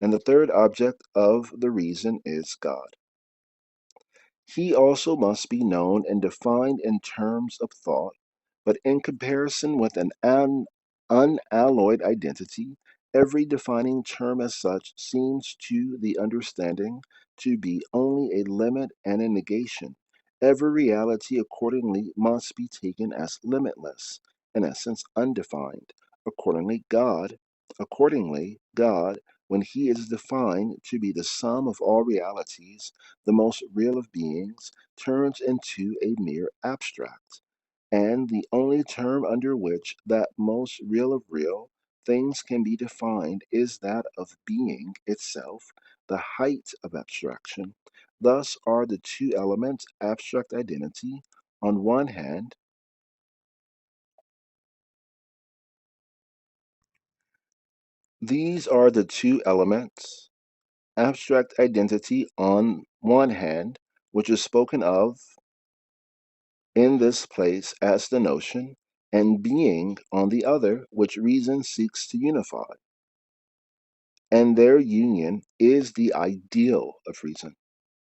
[SPEAKER 1] And the third object of the reason is God. He also must be known and defined in terms of thought, but in comparison with an unalloyed identity, every defining term as such seems to the understanding to be only a limit and a negation. Every reality accordingly must be taken as limitless, in essence undefined. Accordingly, God, when he is defined to be the sum of all realities, the most real of beings, turns into a mere abstract, and the only term under which that most real of real things can be defined is that of being itself, the height of abstraction. Thus are the two elements abstract identity on one hand. These are the two elements abstract identity on one hand, which is spoken of in this place as the notion, and being on the other, which reason seeks to unify. And their union is the ideal of reason.